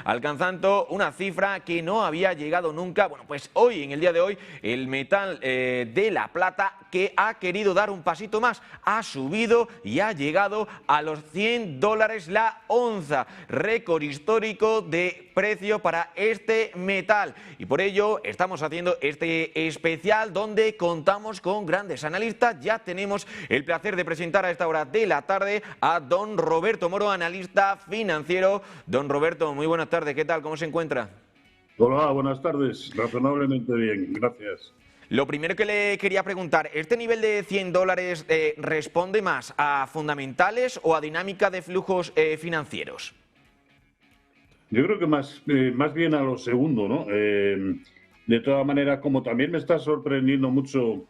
alcanzando una cifra que no había llegado nunca. Bueno, pues hoy, en el día de hoy, el metal de la plata, que ha querido dar un pasito más, ha subido y ha llegado a los $100 la onza, récord histórico de precio para este metal. Y por ello estamos haciendo este especial donde contamos con grandes analistas. Ya tenemos el placer de presentar a esta hora de la tarde a don Roberto Moro, analista financiero. Don Roberto, muy buenas tardes, ¿qué tal? ¿Cómo se encuentra? Hola, buenas tardes. Razonablemente bien, gracias. Lo primero que le quería preguntar, ¿este nivel de $100 responde más a fundamentales o a dinámica de flujos financieros? Yo creo que más bien a lo segundo, ¿no? De todas maneras, como también me está sorprendiendo mucho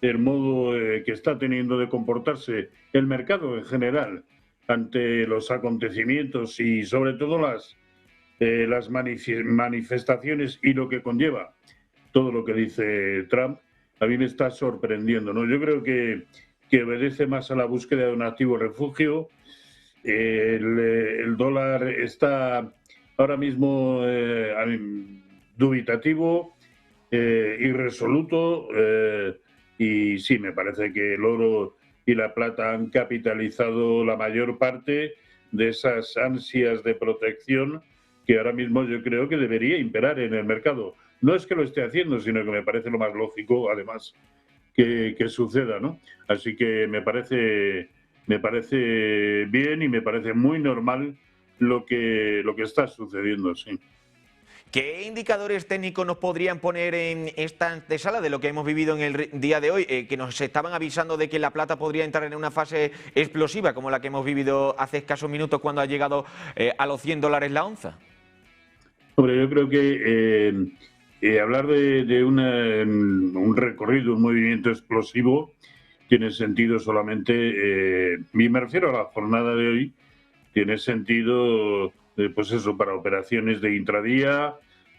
el modo que está teniendo de comportarse el mercado en general ante los acontecimientos y sobre todo las manifestaciones y lo que conlleva todo lo que dice Trump, a mí me está sorprendiendo, ¿no? Yo creo que obedece más a la búsqueda de un activo refugio. El dólar está ahora mismo dubitativo, irresoluto, y sí, me parece que el oro y la plata han capitalizado la mayor parte de esas ansias de protección que ahora mismo yo creo que debería imperar en el mercado. No es que lo esté haciendo, sino que me parece lo más lógico, además, que suceda, ¿no? Así que me parece bien y me parece muy normal lo que está sucediendo, sí. ¿Qué indicadores técnicos nos podrían poner en esta antesala de lo que hemos vivido en el día de hoy, que nos estaban avisando de que la plata podría entrar en una fase explosiva como la que hemos vivido hace escasos minutos cuando ha llegado a los $100 la onza? Hombre, yo creo que hablar de un recorrido, un movimiento explosivo, tiene sentido solamente, me refiero a la jornada de hoy, tiene sentido, pues eso, para operaciones de intradía,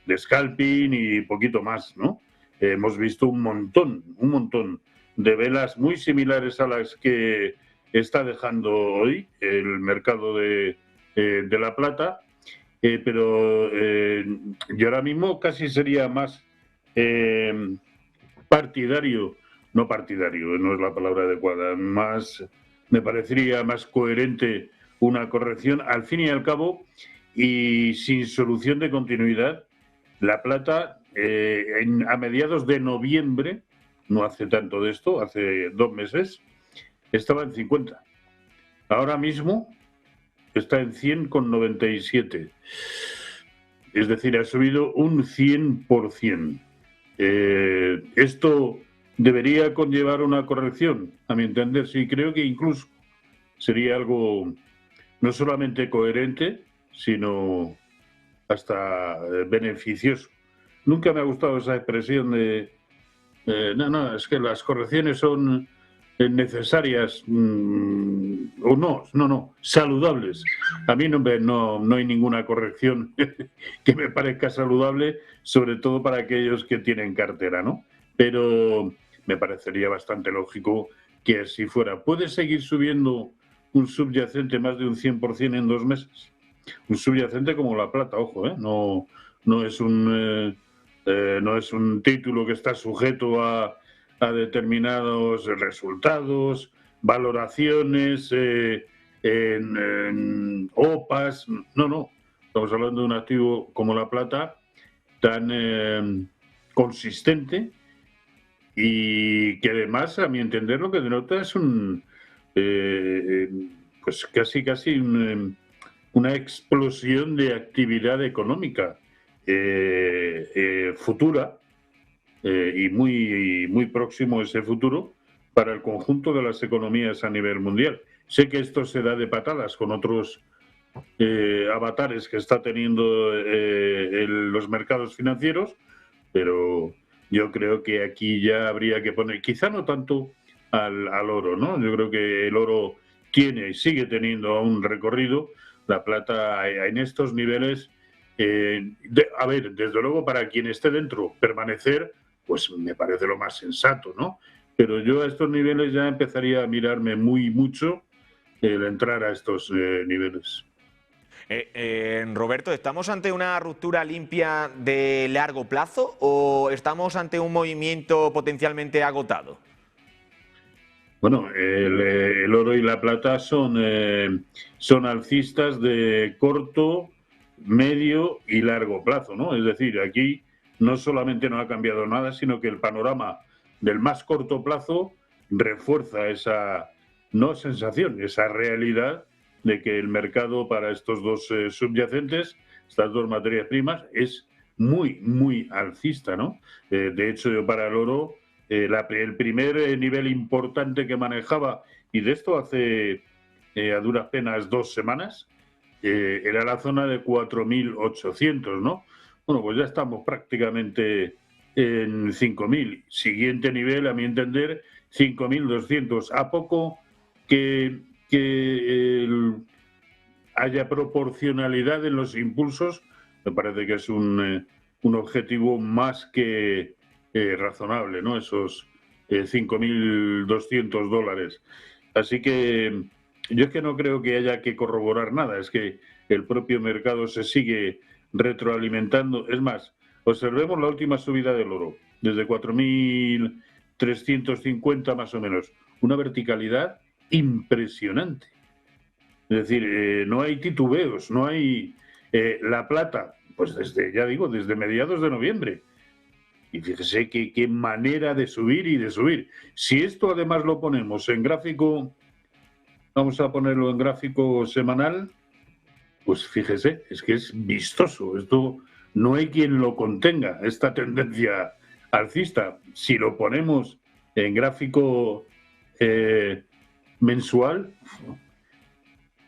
de scalping y poquito más, ¿no? Hemos visto un montón de velas muy similares a las que está dejando hoy el mercado de la plata, pero yo ahora mismo casi sería más partidario, no es la palabra adecuada, me parecería más coherente una corrección, al fin y al cabo, y sin solución de continuidad. La plata, a mediados de noviembre, no hace tanto de esto, hace 2 meses, estaba en 50. Ahora mismo está en 100,97. Es decir, ha subido un 100%. Esto debería conllevar una corrección, a mi entender. Sí, creo que incluso sería algo no solamente coherente, sino hasta beneficioso. Nunca me ha gustado esa expresión de no, es que las correcciones son necesarias o no, saludables. A mí no hay ninguna corrección que me parezca saludable, sobre todo para aquellos que tienen cartera, ¿no? Pero me parecería bastante lógico que así fuera. ¿Puede seguir subiendo un subyacente más de un 100% en 2 meses? Un subyacente como la plata, ojo, no es un título que está sujeto a determinados resultados, valoraciones, en OPAs. No. Estamos hablando de un activo como la plata tan consistente y que además, a mi entender, lo que denota es pues casi una explosión de actividad económica futura, y muy próximo a ese futuro, para el conjunto de las economías a nivel mundial. Sé que esto se da de patadas con otros avatares que está teniendo los mercados financieros, pero yo creo que aquí ya habría que poner, quizá no tanto al oro, ¿no? Yo creo que el oro tiene y sigue teniendo un recorrido, la plata en estos niveles, a ver, desde luego para quien esté dentro, permanecer, pues me parece lo más sensato, ¿no? Pero yo a estos niveles ya empezaría a mirarme mucho el entrar a estos niveles. Roberto, ¿estamos ante una ruptura limpia de largo plazo o estamos ante un movimiento potencialmente agotado? Bueno, el oro y la plata son alcistas de corto, medio y largo plazo, ¿no? Es decir, aquí no solamente no ha cambiado nada, sino que el panorama del más corto plazo refuerza esa no sensación, esa realidad de que el mercado para estos dos subyacentes, estas dos materias primas, es muy alcista, ¿no? De hecho, yo para el oro, el primer nivel importante que manejaba, y de esto hace a duras penas 2 semanas, era la zona de 4.800, ¿no? Bueno, pues ya estamos prácticamente en 5.000. Siguiente nivel, a mi entender, 5.200. A poco que haya proporcionalidad en los impulsos, me parece que es un objetivo más que razonable, ¿no? Esos 5.200 dólares. Así que yo es que no creo que haya que corroborar nada, es que el propio mercado se sigue retroalimentando. Es más, observemos la última subida del oro, desde 4.350 más o menos, una verticalidad impresionante. Es decir, no hay titubeos, no hay la plata, pues desde mediados de noviembre. Y fíjese qué manera de subir y de subir. Si esto además lo ponemos en gráfico, vamos a ponerlo en gráfico semanal, pues fíjese, es que es vistoso. Esto no hay quien lo contenga, esta tendencia alcista. Si lo ponemos en gráfico mensual,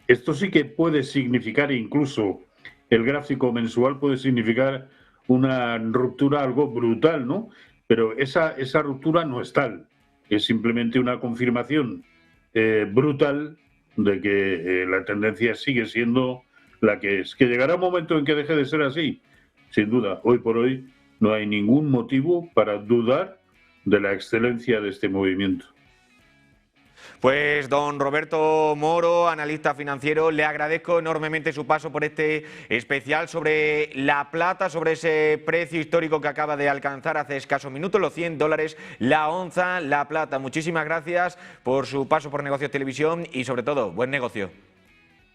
esto sí que puede significar, incluso el gráfico mensual puede significar una ruptura algo brutal, ¿no? Pero esa ruptura no es tal, es simplemente una confirmación brutal de que la tendencia sigue siendo la que es. Que llegará un momento en que deje de ser así, sin duda. Hoy por hoy no hay ningún motivo para dudar de la excelencia de este movimiento. Pues don Roberto Moro, analista financiero, le agradezco enormemente su paso por este especial sobre la plata, sobre ese precio histórico que acaba de alcanzar hace escasos minutos, los 100 dólares la onza, la plata. Muchísimas gracias por su paso por Negocios Televisión y sobre todo, buen negocio.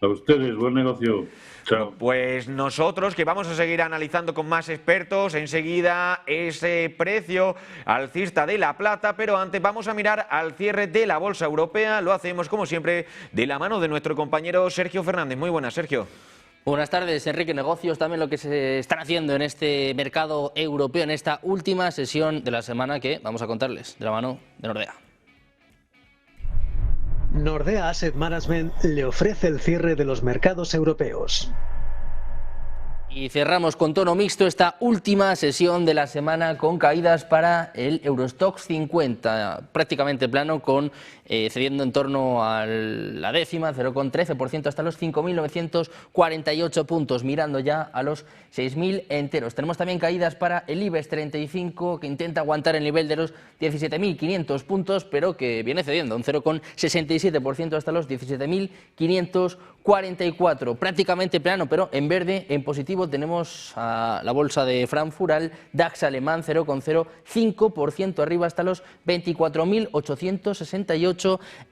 A ustedes, buen negocio. Chao. Pues nosotros que vamos a seguir analizando con más expertos enseguida ese precio alcista de la plata, pero antes vamos a mirar al cierre de la bolsa europea. Lo hacemos como siempre de la mano de nuestro compañero Sergio Fernández. Muy buenas, Sergio. Buenas tardes, Enrique. Negocios, también lo que se están haciendo en este mercado europeo en esta última sesión de la semana que vamos a contarles de la mano de Nordea. Nordea Asset Management le ofrece el cierre de los mercados europeos. Y cerramos con tono mixto esta última sesión de la semana con caídas para el Eurostoxx 50, prácticamente plano, con cediendo en torno a la décima, 0,13% hasta los 5.948 puntos, mirando ya a los 6.000 enteros. Tenemos también caídas para el IBEX 35, que intenta aguantar el nivel de los 17.500 puntos, pero que viene cediendo un 0,67% hasta los 17.544. Prácticamente plano, pero en verde, en positivo, tenemos a la bolsa de Frankfurt, al DAX alemán, 0,05% arriba hasta los 24.868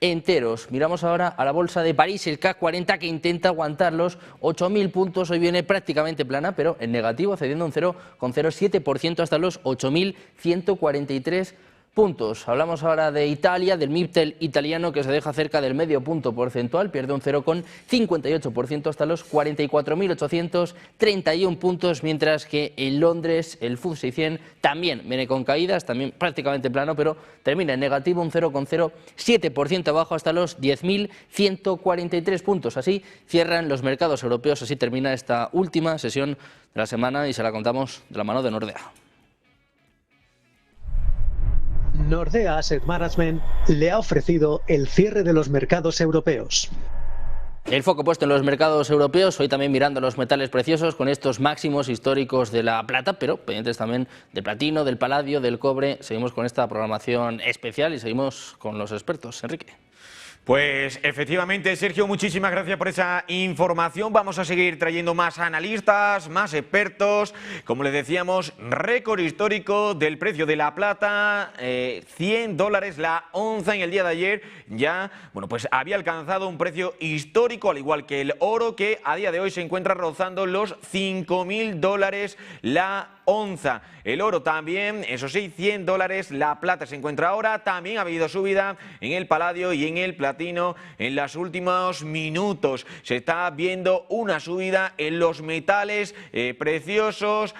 enteros. Miramos ahora a la bolsa de París, el CAC 40, que intenta aguantar los 8.000 puntos. Hoy viene prácticamente plana, pero en negativo, cediendo un 0,07% hasta los 8.143 puntos. Hablamos ahora de Italia, del MIPTEL italiano, que se deja cerca del medio punto porcentual, pierde un 0,58% hasta los 44.831 puntos, mientras que en Londres el FTSE 100 también viene con caídas, también prácticamente plano, pero termina en negativo, un 0,07% abajo hasta los 10.143 puntos. Así cierran los mercados europeos, así termina esta última sesión de la semana y se la contamos de la mano de Nordea. Nordea Asset Management le ha ofrecido el cierre de los mercados europeos. El foco puesto en los mercados europeos, hoy también mirando los metales preciosos con estos máximos históricos de la plata, pero pendientes también del platino, del paladio, del cobre. Seguimos con esta programación especial y seguimos con los expertos. Enrique. Pues efectivamente, Sergio, muchísimas gracias por esa información. Vamos a seguir trayendo más analistas, más expertos. Como les decíamos, récord histórico del precio de la plata, $100 la onza en el día de ayer. Ya, bueno, pues había alcanzado un precio histórico, al igual que el oro, que a día de hoy se encuentra rozando los $5.000 la onza. El oro también, eso sí, $100, la plata se encuentra ahora. También ha habido subida en el paladio y en el platino en los últimos minutos. Se está viendo una subida en los metales preciosos.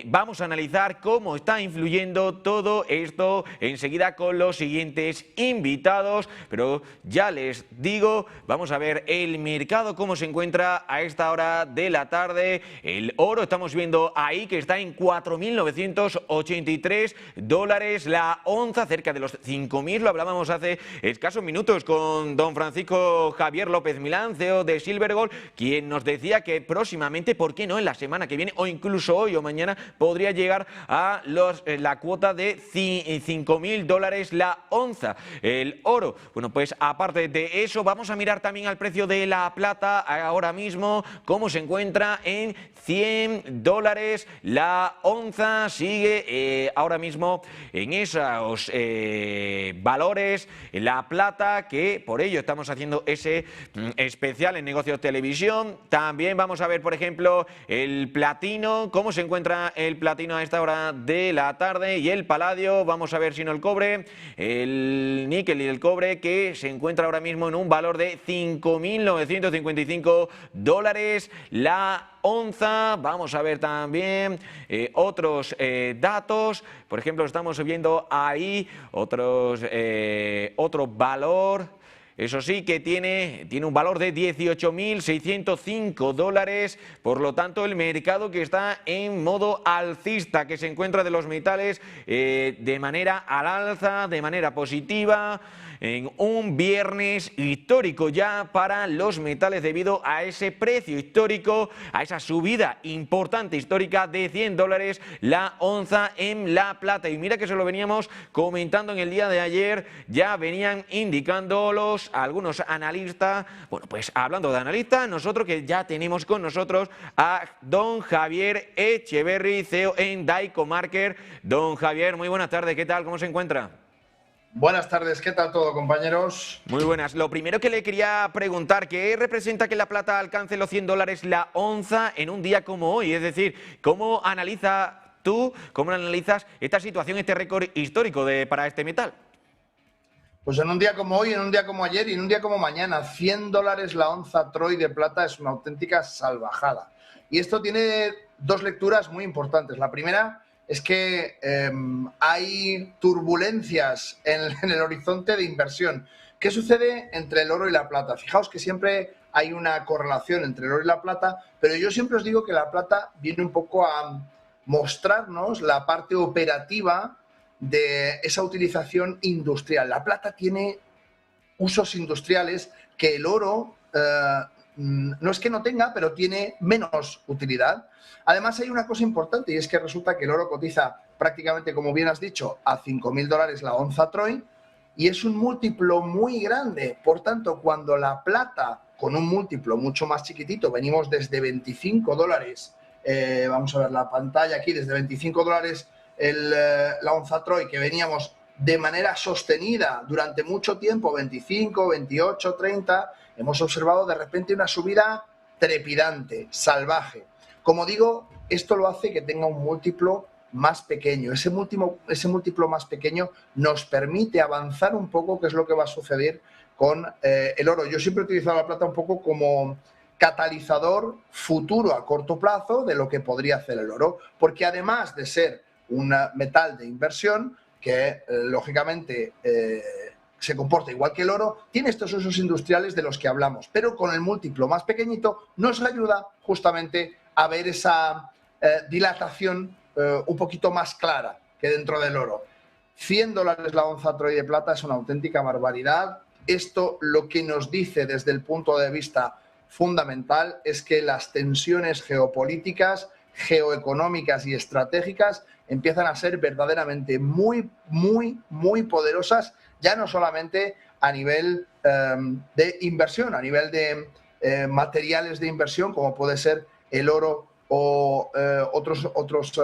Vamos a analizar cómo está influyendo todo esto enseguida con los siguientes invitados, pero ya les digo, vamos a ver el mercado cómo se encuentra a esta hora de la tarde. El oro estamos viendo ahí que está en $4.983 la onza, cerca de los 5.000, lo hablábamos hace escasos minutos con don Francisco Javier López Milán, CEO de Silver Gold, quien nos decía que próximamente, ¿por qué no?, en la semana que viene o incluso hoy o mañana podría llegar a la cuota de $5.000 la onza. El oro, bueno, pues aparte de eso, vamos a mirar también al precio de la plata ahora mismo, cómo se encuentra en $100 la onza. Sigue ahora mismo en esos valores la plata, que por ello estamos haciendo ese especial en Negocios Televisión. También vamos a ver, por ejemplo, el platino, cómo se encuentra el platino a esta hora de la tarde, y el paladio. Vamos a ver si no el cobre, el níquel y el cobre, que se encuentra ahora mismo en un valor de $5.955 la onza. Vamos a ver también otros datos. Por ejemplo, estamos viendo ahí otro valor. Eso sí, que tiene un valor de $18.605. Por lo tanto, el mercado que está en modo alcista, que se encuentra de los metales de manera al alza, de manera positiva, en un viernes histórico ya para los metales, debido a ese precio histórico, a esa subida importante histórica de $100 la onza en la plata. Y mira que se lo veníamos comentando en el día de ayer, ya venían indicándolos algunos analistas. Bueno, pues hablando de analistas, nosotros que ya tenemos con nosotros a don Javier Echeverry, CEO en Daico Marker. Don Javier, muy buenas tardes, ¿qué tal? ¿Cómo se encuentra? Buenas tardes, ¿qué tal todo, compañeros? Muy buenas. Lo primero que le quería preguntar, ¿qué representa que la plata alcance los $100 la onza en un día como hoy? Es decir, ¿cómo analizas esta situación, este récord histórico para este metal? Pues en un día como hoy, en un día como ayer y en un día como mañana, $100 la onza Troy de plata es una auténtica salvajada. Y esto tiene dos lecturas muy importantes. La primera es que hay turbulencias en el horizonte de inversión. ¿Qué sucede entre el oro y la plata? Fijaos que siempre hay una correlación entre el oro y la plata, pero yo siempre os digo que la plata viene un poco a mostrarnos la parte operativa de esa utilización industrial. La plata tiene usos industriales que el oro no es que no tenga, pero tiene menos utilidad. Además, hay una cosa importante, y es que resulta que el oro cotiza prácticamente, como bien has dicho, a $5.000 la onza Troy, y es un múltiplo muy grande. Por tanto, cuando la plata, con un múltiplo mucho más chiquitito, venimos desde $25, vamos a ver la pantalla aquí, desde $25 la onza Troy, que veníamos de manera sostenida durante mucho tiempo, 25, 28, 30, hemos observado de repente una subida trepidante, salvaje. Como digo, esto lo hace que tenga un múltiplo más pequeño. Ese múltiplo más pequeño nos permite avanzar un poco qué es lo que va a suceder con el oro. Yo siempre he utilizado la plata un poco como catalizador futuro a corto plazo de lo que podría hacer el oro, porque además de ser un metal de inversión que lógicamente se comporta igual que el oro, tiene estos usos industriales de los que hablamos, pero con el múltiplo más pequeñito nos ayuda justamente a ver esa dilatación un poquito más clara que dentro del oro. $100 la onza Troy de plata es una auténtica barbaridad. Esto lo que nos dice desde el punto de vista fundamental es que las tensiones geopolíticas, geoeconómicas y estratégicas empiezan a ser verdaderamente muy poderosas, ya no solamente a nivel de inversión, a nivel de materiales de inversión, como puede ser el oro o otros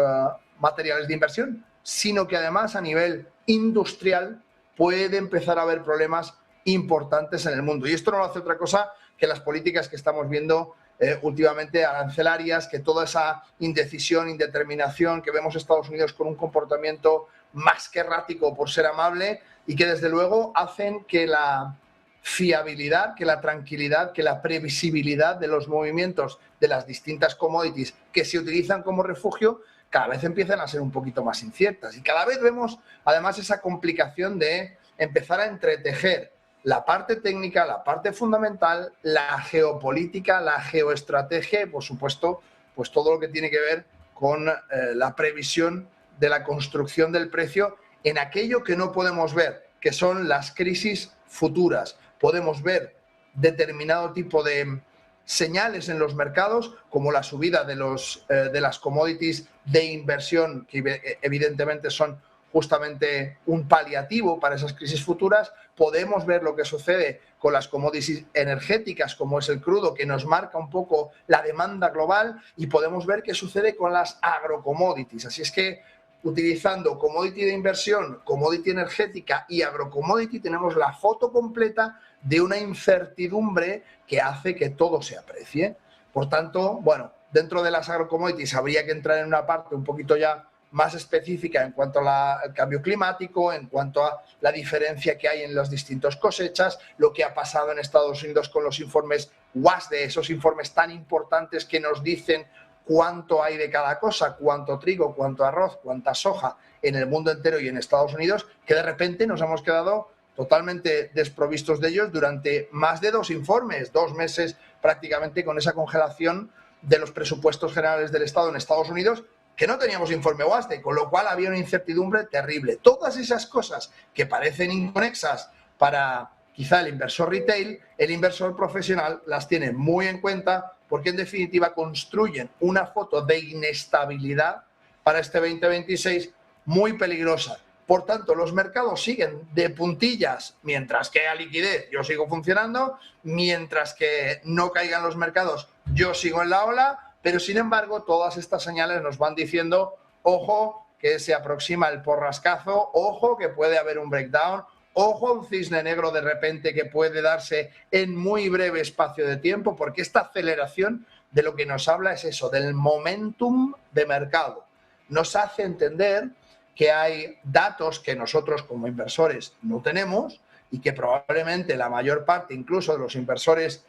materiales de inversión, sino que además a nivel industrial puede empezar a haber problemas importantes en el mundo. Y esto no lo hace otra cosa que las políticas que estamos viendo últimamente arancelarias, que toda esa indecisión, indeterminación que vemos en Estados Unidos con un comportamiento más que errático por ser amable y que desde luego hacen que la fiabilidad, que la tranquilidad, que la previsibilidad de los movimientos de las distintas commodities que se utilizan como refugio cada vez empiezan a ser un poquito más inciertas. Y cada vez vemos además esa complicación de empezar a entretejer la parte técnica, la parte fundamental, la geopolítica, la geoestrategia y, por supuesto, pues todo lo que tiene que ver con la previsión de la construcción del precio en aquello que no podemos ver, que son las crisis futuras. Podemos ver determinado tipo de señales en los mercados, como la subida de las commodities de inversión, que evidentemente son justamente un paliativo para esas crisis futuras. Podemos ver lo que sucede con las commodities energéticas, como es el crudo, que nos marca un poco la demanda global, y podemos ver qué sucede con las agrocommodities. Así es que, utilizando commodity de inversión, commodity energética y agrocommodity, tenemos la foto completa de una incertidumbre que hace que todo se aprecie. Por tanto, bueno, dentro de las agrocommodities habría que entrar en una parte un poquito ya más específica en cuanto al cambio climático, en cuanto a la diferencia que hay en las distintas cosechas, lo que ha pasado en Estados Unidos con los informes WASDE, esos informes tan importantes que nos dicen cuánto hay de cada cosa, cuánto trigo, cuánto arroz, cuánta soja en el mundo entero y en Estados Unidos, que de repente nos hemos quedado totalmente desprovistos de ellos durante más de 2 informes, 2 meses prácticamente, con esa congelación de los presupuestos generales del Estado en Estados Unidos, que no teníamos informe WASDE, con lo cual había una incertidumbre terrible. Todas esas cosas que parecen inconexas para quizá el inversor retail, el inversor profesional las tiene muy en cuenta, porque en definitiva construyen una foto de inestabilidad para este 2026 muy peligrosa. Por tanto, los mercados siguen de puntillas mientras que haya liquidez, yo sigo funcionando, mientras que no caigan los mercados, yo sigo en la ola. Pero, sin embargo, todas estas señales nos van diciendo, ojo, que se aproxima el porrascazo, ojo, que puede haber un breakdown, ojo, un cisne negro de repente que puede darse en muy breve espacio de tiempo, porque esta aceleración de lo que nos habla es eso, del momentum de mercado. Nos hace entender que hay datos que nosotros como inversores no tenemos y que probablemente la mayor parte, incluso de los inversores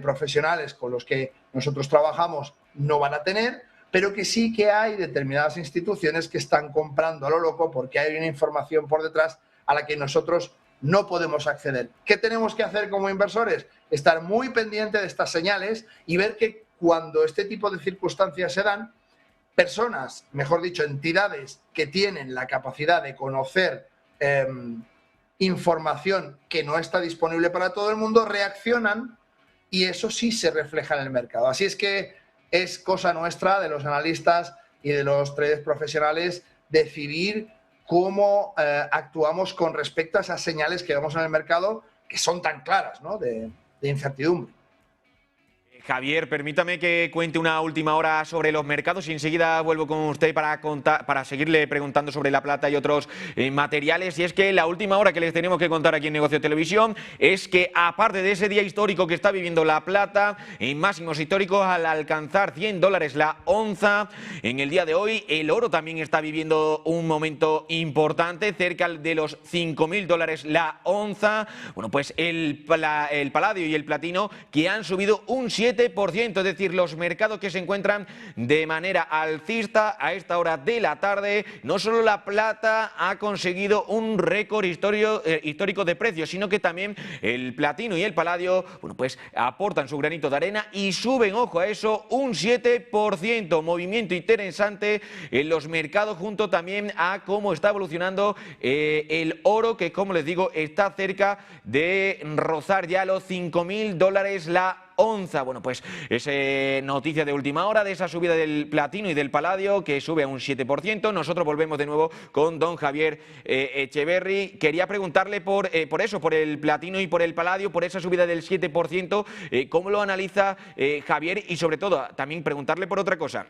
profesionales con los que nosotros trabajamos, no van a tener, pero que sí que hay determinadas instituciones que están comprando a lo loco porque hay una información por detrás a la que nosotros no podemos acceder. ¿Qué tenemos que hacer como inversores? Estar muy pendiente de estas señales y ver que cuando este tipo de circunstancias se dan, personas, mejor dicho, entidades que tienen la capacidad de conocer información que no está disponible para todo el mundo, reaccionan, y eso sí se refleja en el mercado. Así es que es cosa nuestra, de los analistas y de los traders profesionales, decidir cómo actuamos con respecto a esas señales que vemos en el mercado, que son tan claras, ¿no?, de incertidumbre. Javier, permítame que cuente una última hora sobre los mercados y enseguida vuelvo con usted para seguirle preguntando sobre la plata y otros materiales. Y es que la última hora que les tenemos que contar aquí en Negocio Televisión es que, aparte de ese día histórico que está viviendo la plata, en máximos históricos al alcanzar $100 la onza, en el día de hoy el oro también está viviendo un momento importante, cerca de los $5.000 la onza. Bueno, pues el paladio y el platino que han subido un 7%, es decir, los mercados que se encuentran de manera alcista a esta hora de la tarde. No solo la plata ha conseguido un récord histórico de precios, sino que también el platino y el paladio, bueno, pues aportan su granito de arena y suben, ojo a eso, un 7%. Movimiento interesante en los mercados, junto también a cómo está evolucionando el oro, que, como les digo, está cerca de rozar ya los $5.000 la onza. Bueno, pues es noticia de última hora de esa subida del platino y del paladio, que sube a un 7%. Nosotros volvemos de nuevo con don Javier Echeverri. Quería preguntarle por eso, por el platino y por el paladio, por esa subida del 7%. ¿Cómo lo analiza Javier? Y sobre todo, también preguntarle por otra cosa.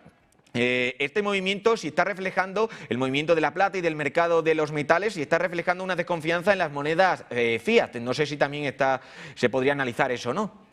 Este movimiento, si está reflejando el movimiento de la plata y del mercado de los metales, si está reflejando una desconfianza en las monedas fiat. No sé si también se podría analizar eso, ¿no?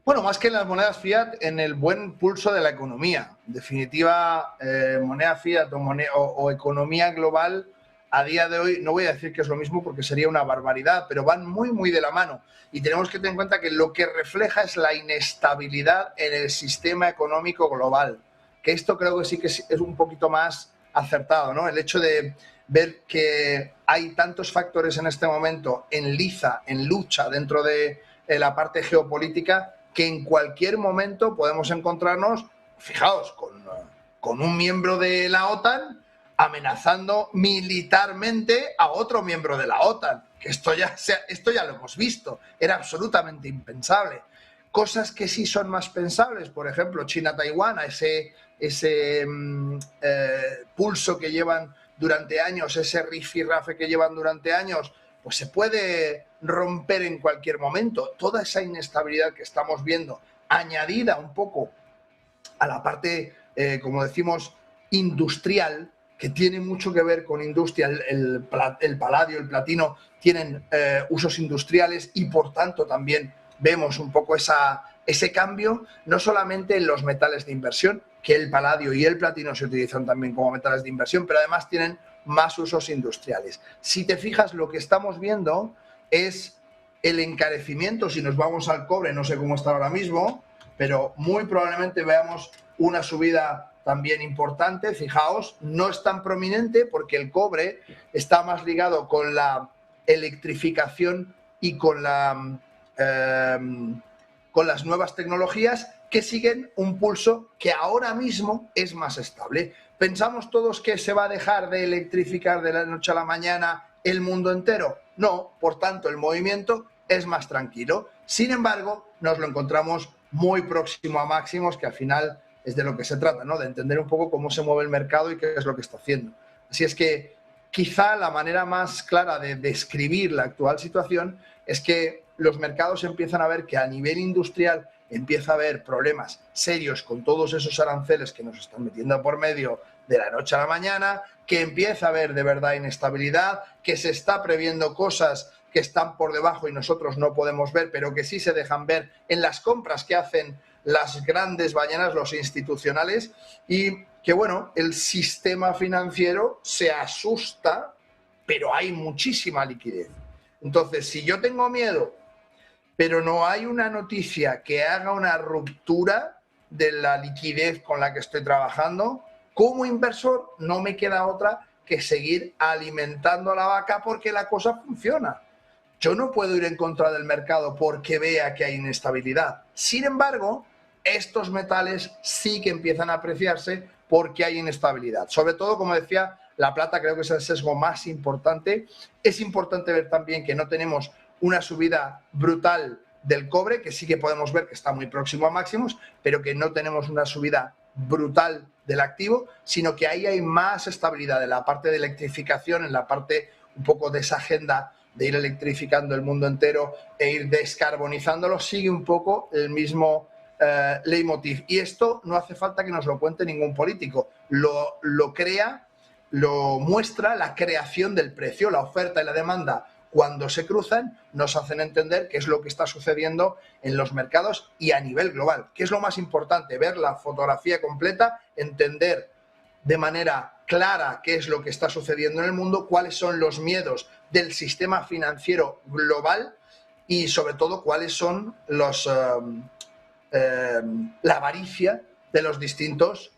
Bueno, más que en las monedas fiat, en el buen pulso de la economía. En definitiva, moneda fiat o economía global, a día de hoy, no voy a decir que es lo mismo porque sería una barbaridad, pero van muy, muy de la mano. Y tenemos que tener en cuenta que lo que refleja es la inestabilidad en el sistema económico global. Que esto creo que sí que es un poquito más acertado, ¿no? El hecho de ver que hay tantos factores en este momento en liza, en lucha dentro de la parte geopolítica, que en cualquier momento podemos encontrarnos, fijaos, con un miembro de la OTAN amenazando militarmente a otro miembro de la OTAN. Que esto ya lo hemos visto, era absolutamente impensable. Cosas que sí son más pensables, por ejemplo, China-Taiwán, a ese pulso que llevan durante años, ese rifirrafe que llevan durante años, pues se puede romper en cualquier momento. Toda esa inestabilidad que estamos viendo, añadida un poco a la parte, como decimos, industrial, que tiene mucho que ver con industria. El paladio, el platino tienen usos industriales y, por tanto, también vemos un poco ese cambio, no solamente en los metales de inversión, que el paladio y el platino se utilizan también como metales de inversión, pero además tienen más usos industriales. Si te fijas, lo que estamos viendo es el encarecimiento. Si nos vamos al cobre, no sé cómo está ahora mismo, pero muy probablemente veamos una subida también importante. Fijaos, no es tan prominente porque el cobre está más ligado con la electrificación y con las nuevas tecnologías, que siguen un pulso que ahora mismo es más estable. ¿Pensamos todos que se va a dejar de electrificar de la noche a la mañana el mundo entero? No, por tanto, el movimiento es más tranquilo. Sin embargo, nos lo encontramos muy próximo a máximos, que al final es de lo que se trata, ¿no? De entender un poco cómo se mueve el mercado y qué es lo que está haciendo. Así es que quizá la manera más clara de describir la actual situación es que los mercados empiezan a ver que a nivel industrial empieza a haber problemas serios con todos esos aranceles que nos están metiendo por medio de la noche a la mañana, que empieza a haber de verdad inestabilidad, que se está previendo cosas que están por debajo y nosotros no podemos ver, pero que sí se dejan ver en las compras que hacen las grandes ballenas, los institucionales, y que, bueno, el sistema financiero se asusta, pero hay muchísima liquidez. Entonces, si yo tengo miedo, pero no hay una noticia que haga una ruptura de la liquidez con la que estoy trabajando, como inversor no me queda otra que seguir alimentando a la vaca porque la cosa funciona. Yo no puedo ir en contra del mercado porque vea que hay inestabilidad. Sin embargo, estos metales sí que empiezan a apreciarse porque hay inestabilidad. Sobre todo, como decía, la plata creo que es el sesgo más importante. Es importante ver también que no tenemos una subida brutal del cobre, que sí que podemos ver que está muy próximo a máximos, pero que no tenemos una subida brutal del activo, sino que ahí hay más estabilidad en la parte de electrificación, en la parte un poco de esa agenda de ir electrificando el mundo entero e ir descarbonizándolo. Sigue un poco el mismo leitmotiv. Y esto no hace falta que nos lo cuente ningún político. Lo muestra la creación del precio, la oferta y la demanda. Cuando se cruzan, nos hacen entender qué es lo que está sucediendo en los mercados y a nivel global. ¿Qué es lo más importante? Ver la fotografía completa, entender de manera clara qué es lo que está sucediendo en el mundo, cuáles son los miedos del sistema financiero global y, sobre todo, cuáles son la avaricia de los distintos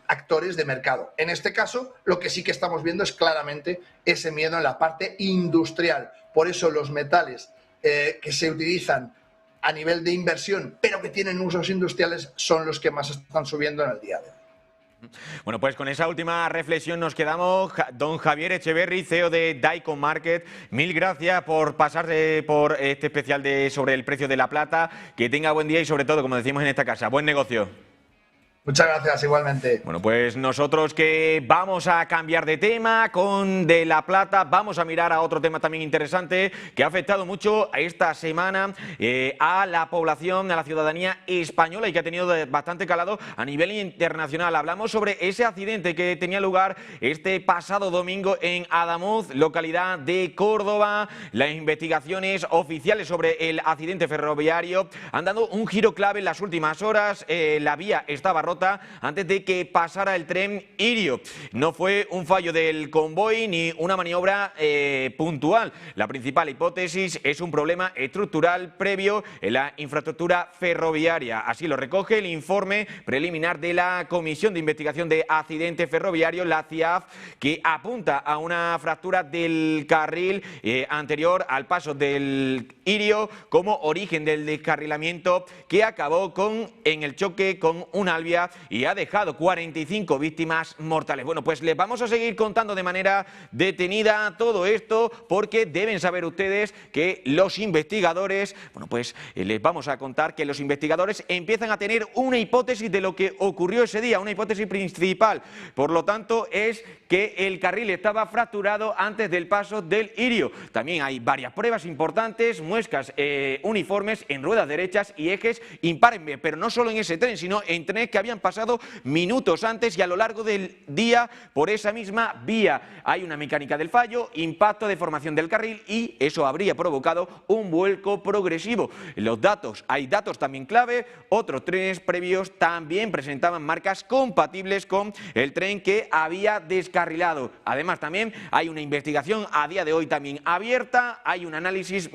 actores de mercado. En este caso, lo que sí que estamos viendo es claramente ese miedo en la parte industrial. Por eso los metales que se utilizan a nivel de inversión, pero que tienen usos industriales, son los que más están subiendo en el día de hoy. Bueno, pues con esa última reflexión nos quedamos. Don Javier Echeverri, CEO de Daikon Market, mil gracias por pasarse por este especial sobre el precio de la plata. Que tenga buen día y, sobre todo, como decimos en esta casa, buen negocio. Muchas gracias, igualmente. Bueno, pues nosotros que vamos a cambiar de tema con de la plata, vamos a mirar a otro tema también interesante que ha afectado mucho esta semana a la población, a la ciudadanía española y que ha tenido bastante calado a nivel internacional. Hablamos sobre ese accidente que tenía lugar este pasado domingo en Adamuz, localidad de Córdoba. Las investigaciones oficiales sobre el accidente ferroviario han dado un giro clave en las últimas horas. La vía estaba rota antes de que pasara el tren Irio. No fue un fallo del convoy ni una maniobra puntual. La principal hipótesis es un problema estructural previo en la infraestructura ferroviaria. Así lo recoge el informe preliminar de la Comisión de Investigación de Accidentes Ferroviarios, la CIAF, que apunta a una fractura del carril anterior al paso del Irio como origen del descarrilamiento que acabó en el choque con un Alvia y ha dejado 45 víctimas mortales. Bueno, pues les vamos a seguir contando de manera detenida todo esto porque deben saber ustedes que los investigadores, bueno, pues les vamos a contar que los investigadores empiezan a tener una hipótesis de lo que ocurrió ese día, una hipótesis principal. Por lo tanto, es que el carril estaba fracturado antes del paso del Irio. También hay varias pruebas importantes, muescas uniformes en ruedas derechas y ejes impares, pero no solo en ese tren, sino en trenes que habían pasado minutos antes y a lo largo del día por esa misma vía. Hay una mecánica del fallo, impacto de formación del carril y eso habría provocado un vuelco progresivo. Los datos, hay datos también clave, otros trenes previos también presentaban marcas compatibles con el tren que había descarrilado. Además, también hay una investigación a día de hoy también abierta, hay un análisis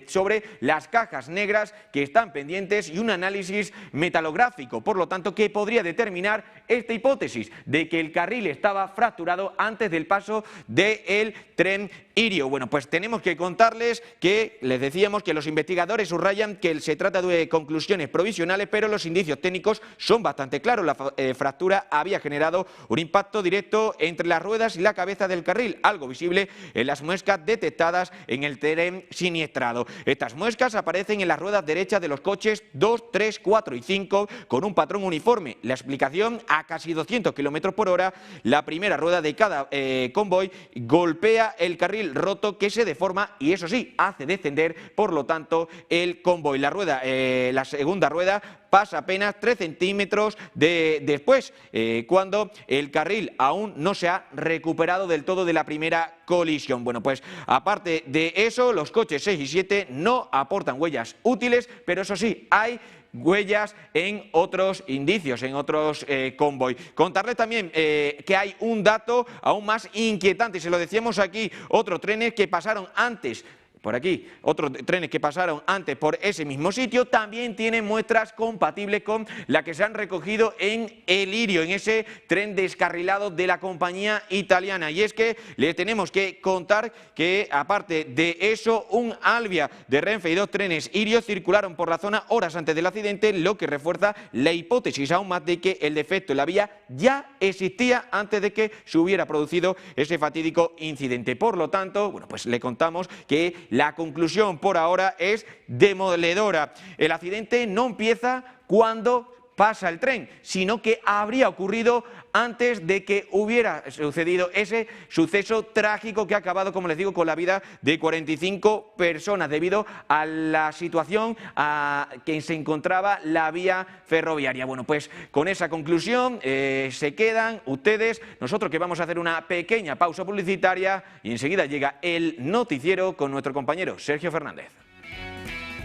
sobre las cajas negras que están pendientes y un análisis metalográfico, por lo tanto, que podría determinar esta hipótesis de que el carril estaba fracturado antes del paso del tren Irio. Bueno, pues tenemos que contarles que les decíamos que los investigadores subrayan que se trata de conclusiones provisionales, pero los indicios técnicos son bastante claros. La fractura había generado un impacto directo entre las ruedas y la cabeza del carril, algo visible en las muescas detectadas en el tren siniestrado. Estas muescas aparecen en las ruedas derechas de los coches 2, 3, 4 y 5 con un patrón uniforme. La explicación: a casi 200 km por hora, la primera rueda de cada convoy golpea el carril roto que se deforma y eso sí, hace descender, por lo tanto, el convoy. La segunda rueda pasa apenas 3 centímetros después, cuando el carril aún no se ha recuperado del todo de la primera colisión. Bueno, pues aparte de eso, los coches 6 y 7 no aportan huellas útiles, pero eso sí, hay huellas en otros indicios, en otros convoy. Contarles también que hay un dato aún más inquietante, y se lo decíamos aquí, otros trenes que pasaron antes por aquí, otros trenes que pasaron antes por ese mismo sitio, también tienen muestras compatibles con la que se han recogido en el Irio, en ese tren descarrilado de la compañía italiana. Y es que les tenemos que contar que, aparte de eso, un Alvia de Renfe y 2 trenes Irio circularon por la zona horas antes del accidente, lo que refuerza la hipótesis aún más de que el defecto en la vía ya existía antes de que se hubiera producido ese fatídico incidente. Por lo tanto, bueno, pues le contamos que la conclusión por ahora es demoledora. El accidente no empieza cuando pasa el tren, sino que habría ocurrido antes de que hubiera sucedido ese suceso trágico que ha acabado, como les digo, con la vida de 45 personas debido a la situación que se encontraba la vía ferroviaria. Bueno, pues con esa conclusión se quedan ustedes, nosotros que vamos a hacer una pequeña pausa publicitaria y enseguida llega el noticiero con nuestro compañero Sergio Fernández.